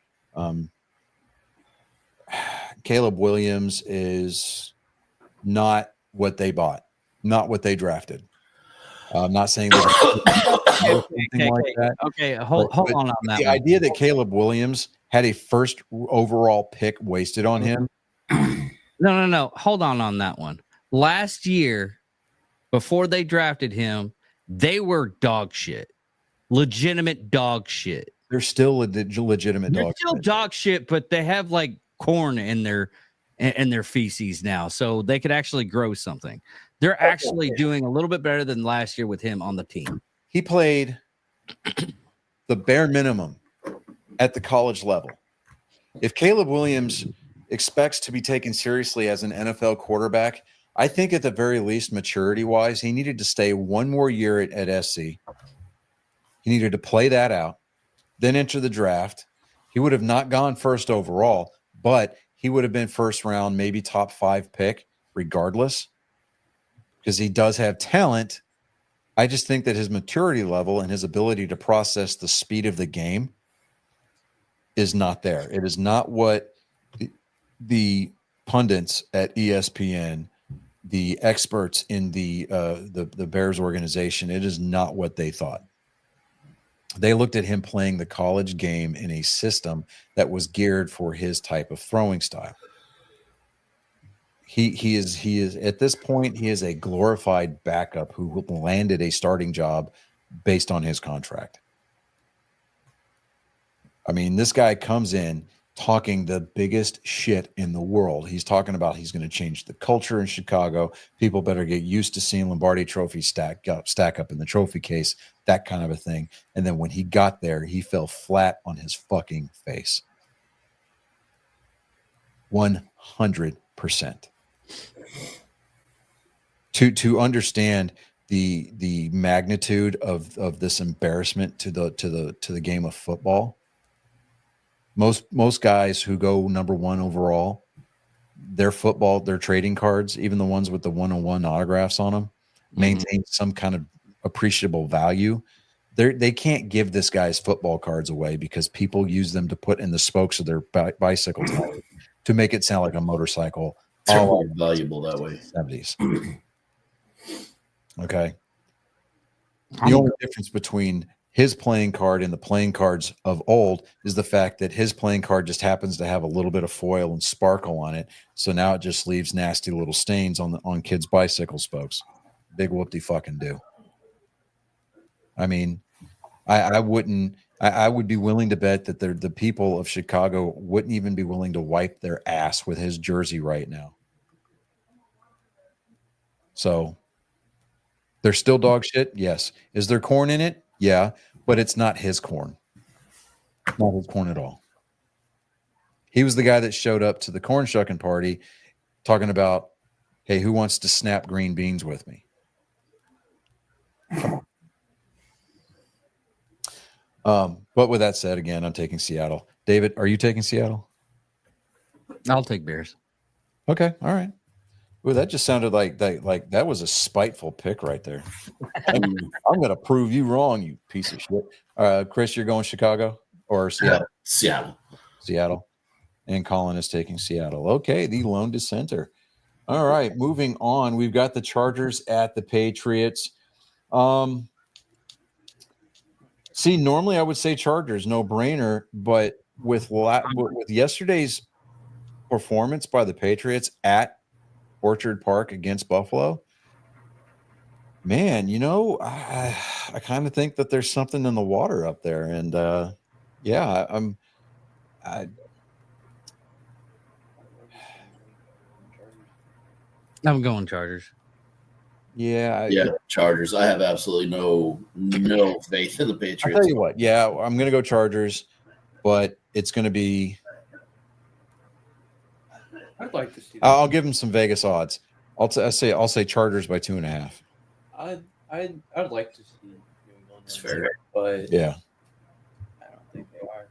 Caleb Williams is not what they bought, not what they drafted. I'm not saying anything like that. Okay, hold on that. The idea that Caleb Williams had a first overall pick wasted on him. No. Hold on that one. Last year, before they drafted him, they were dog shit. Legitimate dog shit. They're still legitimate They're dog still shit. dog shit, but they have like corn in their feces now, so they could actually grow something. They're actually doing a little bit better than last year with him on the team. He played the bare minimum at the college level. If Caleb Williams expects to be taken seriously as an NFL quarterback, I think at the very least, maturity-wise, he needed to stay one more year at SC. He needed to play that out, then enter the draft. He would have not gone first overall, but he would have been first round, maybe top 5 pick, regardless, because he does have talent. I just think that his maturity level and his ability to process the speed of the game is not there. It is not what the pundits at ESPN, the experts in the Bears organization, it is not what they thought. They looked at him playing the college game in a system that was geared for his type of throwing style. He is at this point, he is a glorified backup who landed a starting job based on his contract. I mean, this guy comes in talking the biggest shit in the world. He's talking about he's going to change the culture in Chicago. People better get used to seeing Lombardi trophy stack up in the trophy case, that kind of a thing. And then when he got there, he fell flat on his fucking face. 100%. To understand the magnitude of this embarrassment to the game of football. Most guys who go number 1 overall, their trading cards, even the ones with the 1-on-1 autographs on them, maintain some kind of appreciable value. They can't give this guy's football cards away because people use them to put in the spokes of their bicycle tire to make it sound like a motorcycle. It's more valuable that way. 70s. Okay. The only difference between his playing card and the playing cards of old is the fact that his playing card just happens to have a little bit of foil and sparkle on it. So now it just leaves nasty little stains on kids' bicycle spokes. Big whoop-de fucking do. I mean, I wouldn't. I would be willing to bet that the people of Chicago wouldn't even be willing to wipe their ass with his jersey right now. So they're still dog shit. Yes. Is there corn in it? Yeah, but it's not his corn. Not his corn at all. He was the guy that showed up to the corn shucking party talking about, hey, who wants to snap green beans with me? Come on. But with that said, again, I'm taking Seattle. David, are you taking Seattle? I'll take Bears. Okay. All right. Ooh, that just sounded like that was a spiteful pick right there. I'm going to prove you wrong, you piece of shit. Chris, you're going Chicago or Seattle? Seattle. And Colin is taking Seattle. Okay, the lone dissenter. All right, moving on. We've got the Chargers at the Patriots. See, normally I would say Chargers, no brainer, but with yesterday's performance by the Patriots at Orchard Park against Buffalo, man, I kind of think that there's something in the water up there, and I'm going Chargers. Yeah, Chargers. I have absolutely no faith in the Patriots. I'll tell you what. Yeah, I'm going to go Chargers, but it's going to be. I'd like to see. I'll give them some Vegas odds. I'll say Chargers by 2.5. I'd like to see New England. That's fair, but yeah, I don't think they are.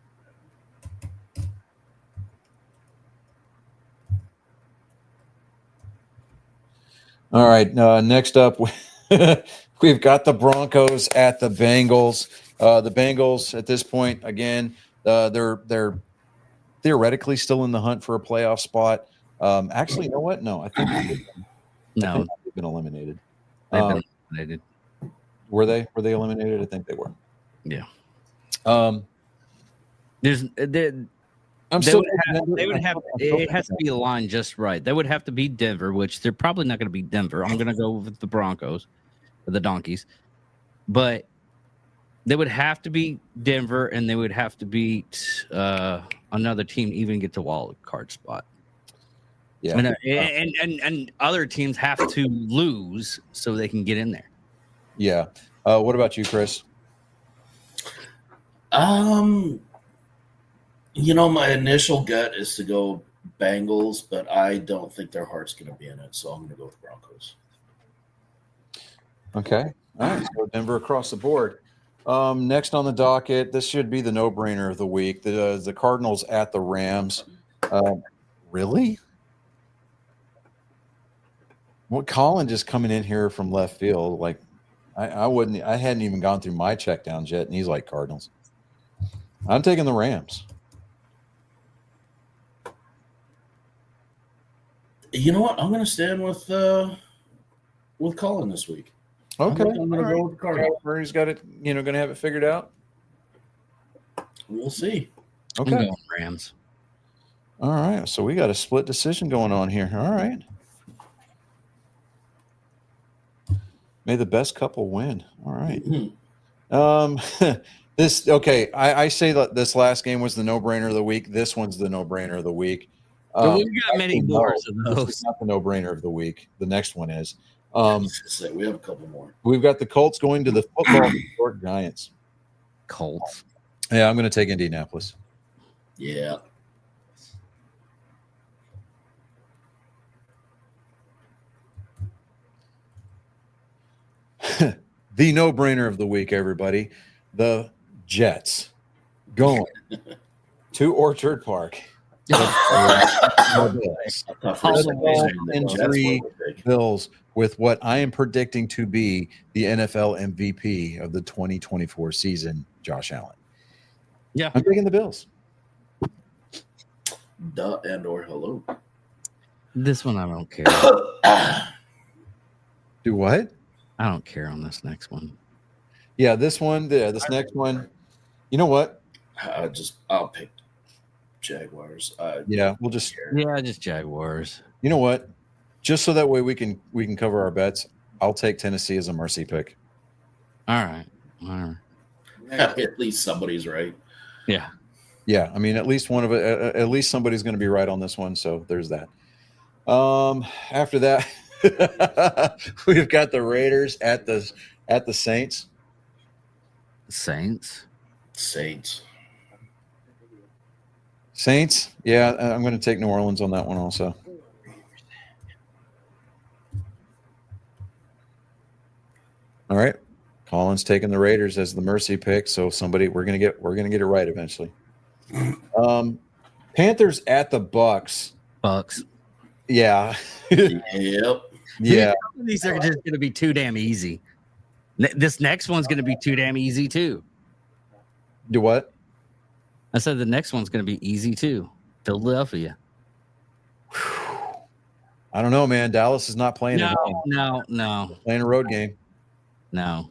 All right. Next up, we've got the Broncos at the Bengals. The Bengals at this point, again, they're theoretically still in the hunt for a playoff spot. Actually, you know what? No, I think they've been eliminated. They've been eliminated. Were they eliminated? I think they were. Yeah. I'm They still. would have. It has to be aligned just right. They would have to beat Denver, which they're probably not going to beat Denver. I'm going to go with the Broncos, or the Donkeys, but they would have to beat Denver, and they would have to beat another team, even get the wild card spot. Yeah, and other teams have to lose so they can get in there. Yeah. What about you, Chris? My initial gut is to go Bengals, but I don't think their heart's going to be in it, so I'm going to go with Broncos. Okay. All right. So Denver across the board. Next on the docket, this should be the no-brainer of the week. The Cardinals at the Rams. Really? Well, Colin just coming in here from left field, like I hadn't even gone through my checkdowns yet, and he's like Cardinals. I'm taking the Rams. You know what? I'm going to stand with Colin this week. Okay. I'm going to go with the Cardinals. He's got it, going to have it figured out. We'll see. I'm Okay. going Rams. All right. So we got a split decision going on here. All right. May the best couple win. All right. I say that this last game was the no-brainer of the week. This one's the no-brainer of the week. But we've got many more of This those. is not the no-brainer of the week. The next one is. We have a couple more. We've got the Colts going to the football York Giants. Colts. Yeah, I'm going to take Indianapolis. Yeah. The no-brainer of the week, everybody. The Jets going to Orchard Park. Bills with what I am predicting to be the NFL MVP of the 2024 season, Josh Allen. Yeah. I'm taking the Bills. Duh and or hello. This one I don't care. Do what? I don't care on this next one. Yeah, this one. Yeah, this next one. You know what? I'll pick Jaguars. We'll just. Yeah, just Jaguars. You know what? Just so that way we can cover our bets. I'll take Tennessee as a mercy pick. All right. At least somebody's right. Yeah. Yeah, I mean, at least one of it. At least somebody's going to be right on this one. So there's that. After that, we've got the Raiders at the Saints. Saints. Saints. Saints. Yeah, I'm going to take New Orleans on that one also. All right. Colin's taking the Raiders as the mercy pick, so we're gonna get it right eventually. Panthers at the Bucks. Bucks. Yeah. Yep. Yeah. These are just going to be too damn easy. This next one's going to be too damn easy too. Do what? I said the next one's going to be easy too. Philadelphia. I don't know, man. Dallas is not playing at home. No. Playing a road game. No.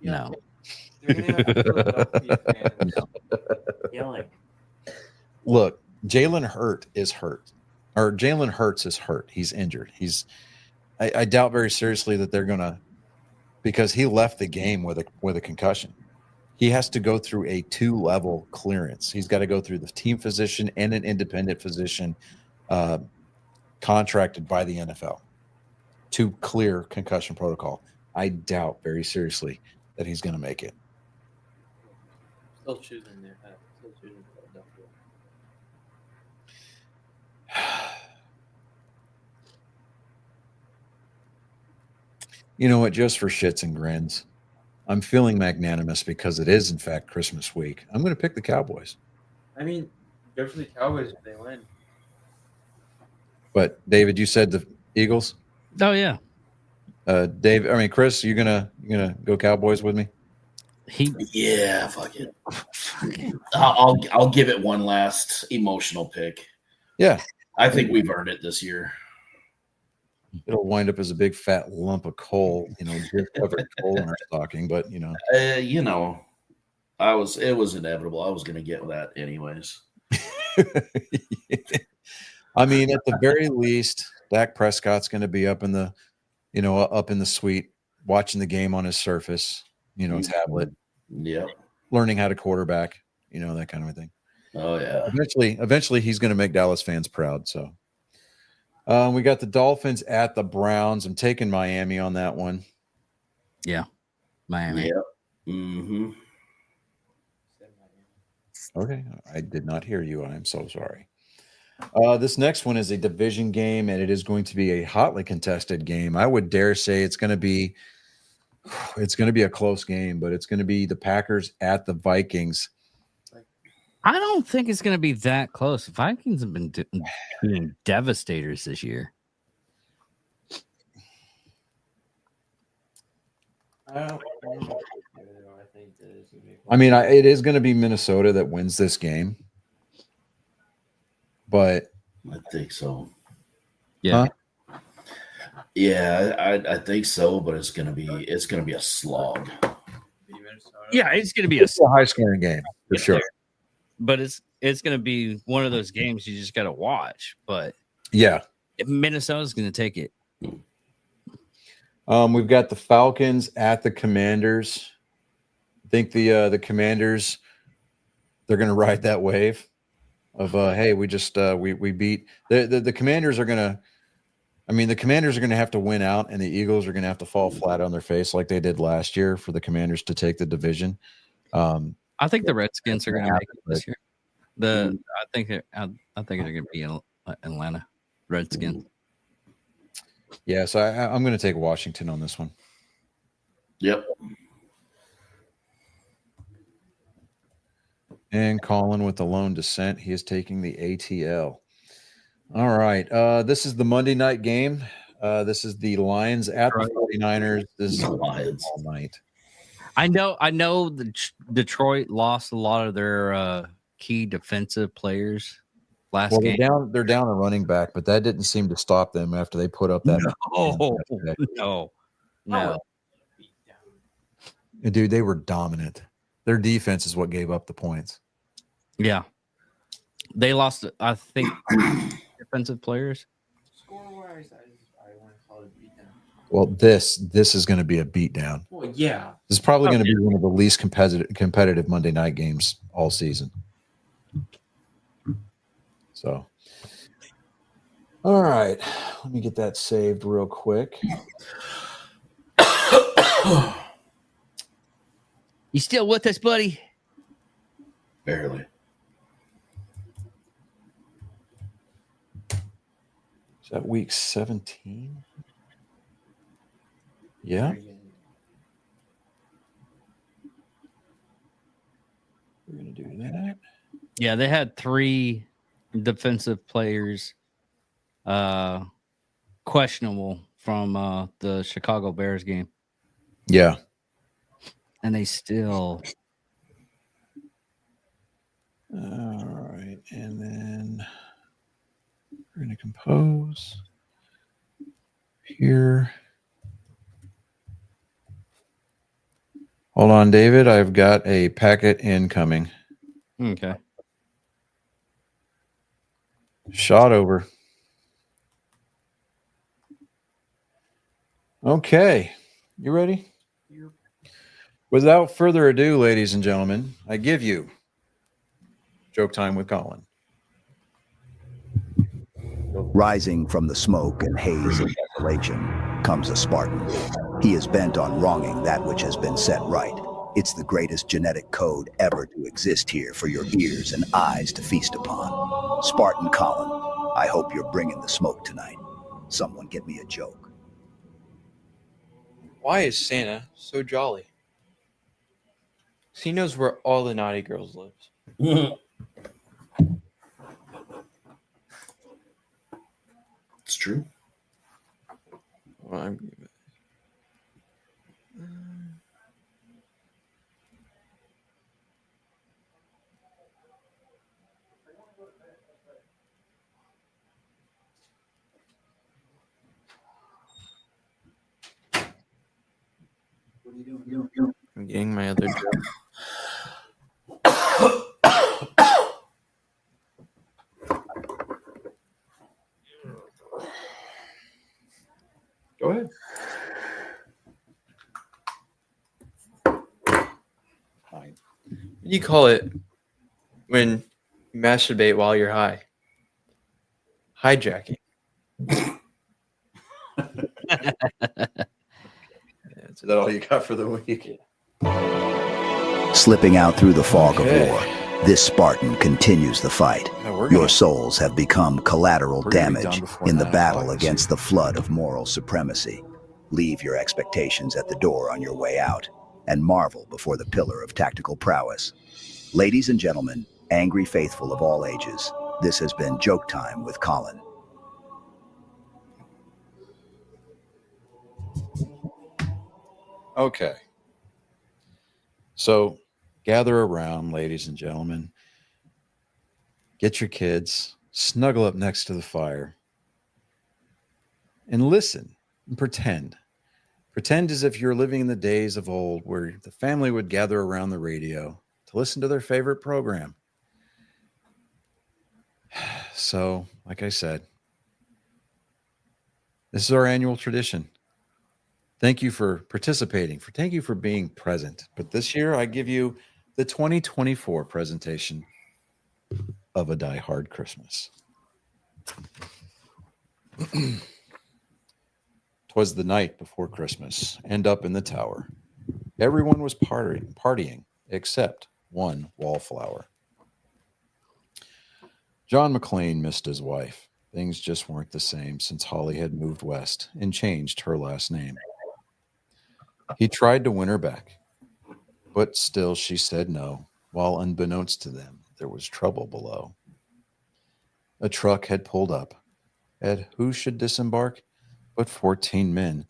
Yeah. They're gonna have Philadelphia fans yelling. Look, Jalen Hurts is hurt. He's injured. I doubt very seriously that they're gonna, because he left the game with a concussion. He has to go through a 2-level clearance. He's got to go through the team physician and an independent physician contracted by the NFL to clear concussion protocol. I doubt very seriously that he's going to make it. Still choosing their hat. Still choosing Philadelphia. You know what? Just for shits and grins, I'm feeling magnanimous because it is, in fact, Christmas week. I'm going to pick the Cowboys. I mean, good for the Cowboys if they win. But David, you said the Eagles. Oh yeah. Chris, you gonna go Cowboys with me? Yeah, fuck it. I'll give it one last emotional pick. Yeah, I think we've earned it this year. it'll wind up as a big fat lump of coal, just covered coal in our stocking. But It was inevitable. I was going to get that anyways. I mean, at the very least, Dak Prescott's going to be up in the suite, watching the game on his Surface, tablet, Yep. learning how to quarterback, that kind of a thing. Oh yeah. Eventually, he's going to make Dallas fans proud. So, we got the Dolphins at the Browns. I'm taking Miami on that one. Yeah. Miami. Yep. Mm-hmm. Okay, I did not hear you. I am so sorry. This next one is a division game, and it is going to be a hotly contested game. I would dare say it's going to be a close game, but it's going to be the Packers at the Vikings. I don't think it's going to be that close. Vikings have been being devastators this year. I think that is gonna be a I mean, it is going to be Minnesota that wins this game, but I think so. Yeah. Huh? Yeah, I think so, but it's gonna be a slog. Yeah, it's going to be it's a high-scoring game for sure. but it's going to be one of those games you just got to watch. But Yeah. Minnesota's going to take it. We've got the Falcons at the Commanders. I think the Commanders, they're going to ride that wave of hey, we just we beat the Commanders are going to. I mean, the Commanders are going to have to win out, and the Eagles are going to have to fall flat on their face like they did last year for the Commanders to take the division. I think the Redskins are going to make it this year. I think they're going to be in Atlanta Redskins. Yeah, so I'm going to take Washington on this one. Yep. And Colin with the lone descent. He is taking the ATL. All right. This is the Monday night game. This is the Lions at the 49ers. This is Lions all night. I know the Detroit lost a lot of their key defensive players last game. They're down a running back, but that didn't seem to stop them after they put up that. No. Dude, they were dominant. Their defense is what gave up the points. Yeah. They lost, I think, defensive players. Score-wise, I want to call it beatdown. Well, this is going to be a beatdown. Well, yeah. This is probably going to be one of the least competitive Monday night games all season. So, all right, let me get that saved real quick. You still with us, buddy? Barely. Is that week 17? Yeah. We're going to do that. Yeah, they had 3 defensive players questionable from the Chicago Bears game. Yeah. And they still... All right. And then we're going to compose here. Hold on, David. I've got a packet incoming. Okay. Shot over. Okay. You ready? Without further ado, ladies and gentlemen, I give you Joke Time with Colin. Rising from the smoke and haze of desolation comes a Spartan. He is bent on wronging that which has been set right. It's the greatest genetic code ever to exist here for your ears and eyes to feast upon. Spartan Colin, I hope you're bringing the smoke tonight. Someone get me a joke. Why is Santa so jolly? 'Cause he knows where all the naughty girls live. It's true. Well, I'm getting my other joke. Go ahead. What do you call it when you masturbate while you're high? Hijacking. Is that all you got for the week? Slipping out through the fog Okay. of war, this Spartan continues the fight. Yeah, we're Your gonna- souls have become collateral We're gonna be damage done before in the 9 battle o'clock this against year. the flood of moral supremacy. Leave your expectations at the door on your way out and marvel before the pillar of tactical prowess. Ladies and gentlemen, angry faithful of all ages, this has been Joke Time with Colin. Okay. So gather around, ladies and gentlemen. Get your kids, snuggle up next to the fire, and listen and pretend. Pretend as if you're living in the days of old where the family would gather around the radio to listen to their favorite program. So, like I said, this is our annual tradition. Thank you for participating. Thank you for being present. But this year, I give you the 2024 presentation of A Die Hard Christmas. 'Twas the night before Christmas, and up in the tower, everyone was partying except one wallflower. John McClane missed his wife. Things just weren't the same since Holly had moved west and changed her last name. He tried to win her back, but still she said no, while unbeknownst to them, there was trouble below. A truck had pulled up, and who should disembark but 14 men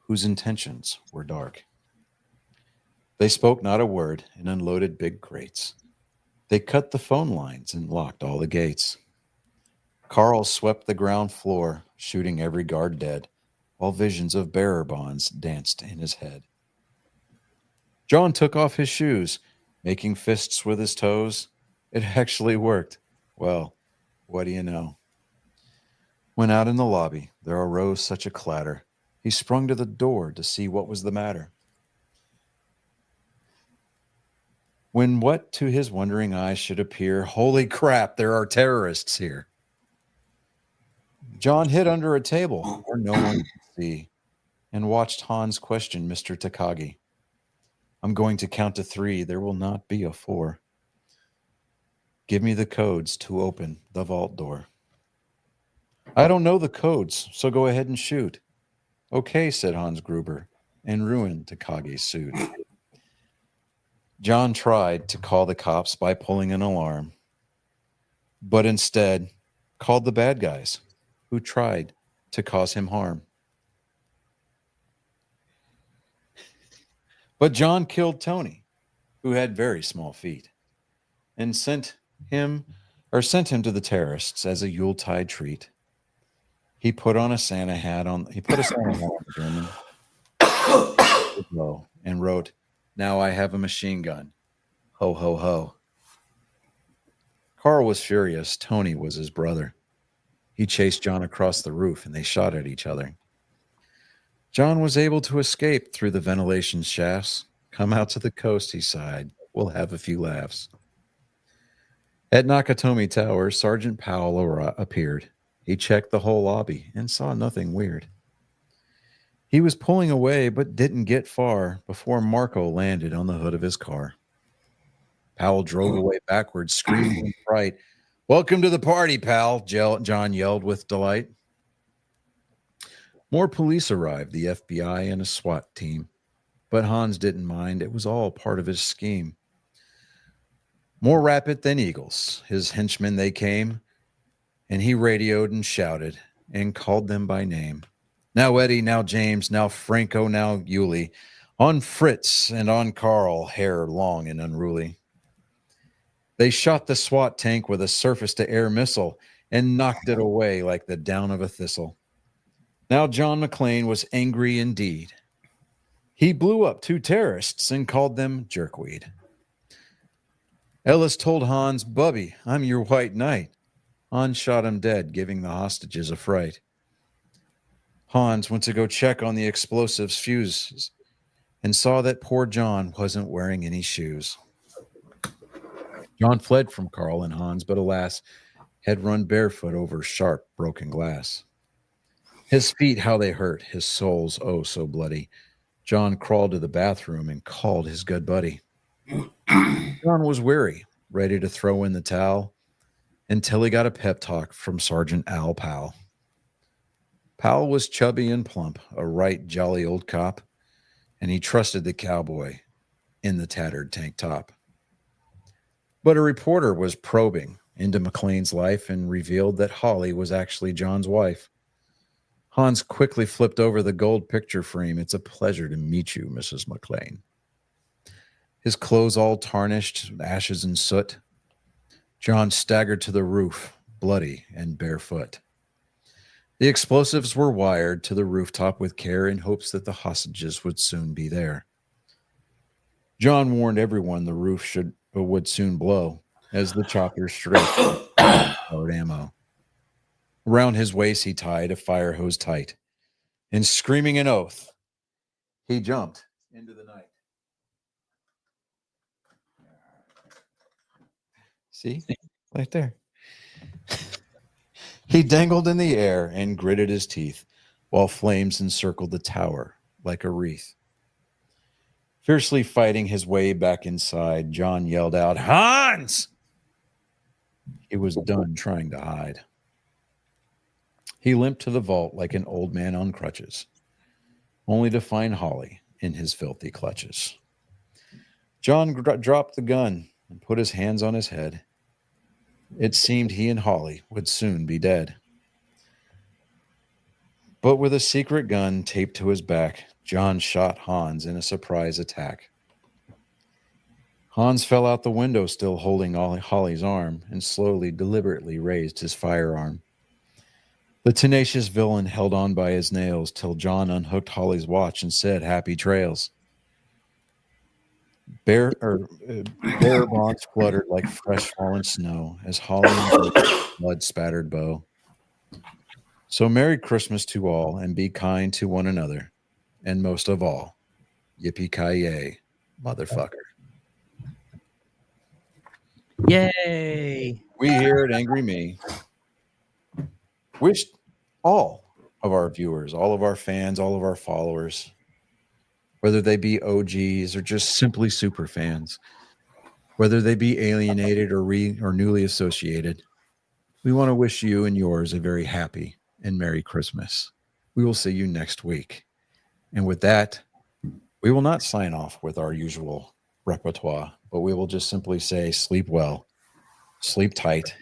whose intentions were dark. They spoke not a word and unloaded big crates. They cut the phone lines and locked all the gates. Carl swept the ground floor, shooting every guard dead, while visions of bearer bonds danced in his head. John took off his shoes, making fists with his toes. It actually worked. Well, what do you know? When out in the lobby, there arose such a clatter He sprung to the door to see what was the matter. When what to his wondering eyes should appear, holy crap, there are terrorists here. John hid under a table where no one could see and watched Hans question Mr. Takagi. I'm going to count to 3. There will not be a 4. Give me the codes to open the vault door. I don't know the codes, so go ahead and shoot. Okay, said Hans Gruber, and ruined Takagi's suit. John tried to call the cops by pulling an alarm, but instead called the bad guys who tried to cause him harm. But John killed Tony, who had very small feet, and sent him to the terrorists as a Yuletide treat. He put a Santa hat on the German and wrote, "Now I have a machine gun. Ho, ho, ho." Carl was furious. Tony was his brother. He chased John across the roof and they shot at each other. John was able to escape through the ventilation shafts. Come out to the coast, he sighed. We'll have a few laughs. At Nakatomi Tower, Sergeant Powell appeared. He checked the whole lobby and saw nothing weird. He was pulling away but didn't get far before Marco landed on the hood of his car. Powell drove away backwards, screaming in fright. "Welcome to the party, pal," John yelled with delight. More police arrived, the FBI and a SWAT team. But Hans didn't mind. It was all part of his scheme. More rapid than eagles, his henchmen they came, and he radioed and shouted and called them by name. Now Eddie, now James, now Franco, now Yuli, on Fritz and on Carl, hair long and unruly. They shot the SWAT tank with a surface-to-air missile and knocked it away like the down of a thistle. Now John McClane was angry indeed. He blew up 2 terrorists and called them jerkweed. Ellis told Hans, "Bubby, I'm your white knight." Hans shot him dead, giving the hostages a fright. Hans went to go check on the explosives fuses and saw that poor John wasn't wearing any shoes. John fled from Carl and Hans, but alas, had run barefoot over sharp, broken glass. His feet, how they hurt, his soles, oh, so bloody. John crawled to the bathroom and called his good buddy. John was weary, ready to throw in the towel, until he got a pep talk from Sergeant Al Powell. Powell was chubby and plump, a right jolly old cop, and he trusted the cowboy in the tattered tank top. But a reporter was probing into McClane's life and revealed that Holly was actually John's wife. Hans quickly flipped over the gold picture frame. "It's a pleasure to meet you, Mrs. McClane." His clothes all tarnished, ashes and soot. John staggered to the roof, bloody and barefoot. The explosives were wired to the rooftop with care in hopes that the hostages would soon be there. John warned everyone the roof would soon blow as the chopper strafed hard ammo. Around his waist he tied a fire hose tight, and screaming an oath, he jumped into the night. See? Right there. He dangled in the air and gritted his teeth while flames encircled the tower like a wreath. Fiercely fighting his way back inside, John yelled out, "Hans!" He was done trying to hide. He limped to the vault like an old man on crutches, only to find Holly in his filthy clutches. John dropped the gun and put his hands on his head. It seemed he and Holly would soon be dead. But with a secret gun taped to his back, John shot Hans in a surprise attack. Hans fell out the window still holding Holly's arm and slowly, deliberately raised his firearm. The tenacious villain held on by his nails till John unhooked Holly's watch and said, "Happy trails." Bare bonds fluttered like fresh fallen snow as Holly and blood spattered bow. So Merry Christmas to all, and be kind to one another. And most of all, yippee-ki-yay, motherfucker. Yay. We here at Angry Me wish all of our viewers, all of our fans, all of our followers, whether they be OGs or just simply super fans, whether they be alienated or newly associated, we want to wish you and yours a very happy and Merry Christmas. We will see you next week. And with that, we will not sign off with our usual repertoire, but we will just simply say sleep well, sleep tight,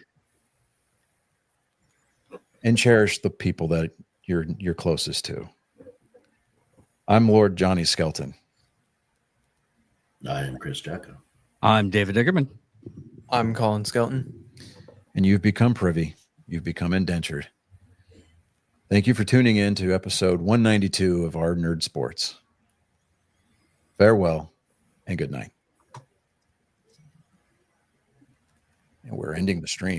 and cherish the people that you're closest to. I'm Lord Johnny Skelton. I am Chris Jacko. I'm David Diggerman. I'm Colin Skelton. And you've become privy. You've become indentured. Thank you for tuning in to episode 192 of Our Nerd Sports. Farewell and good night. And we're ending the stream.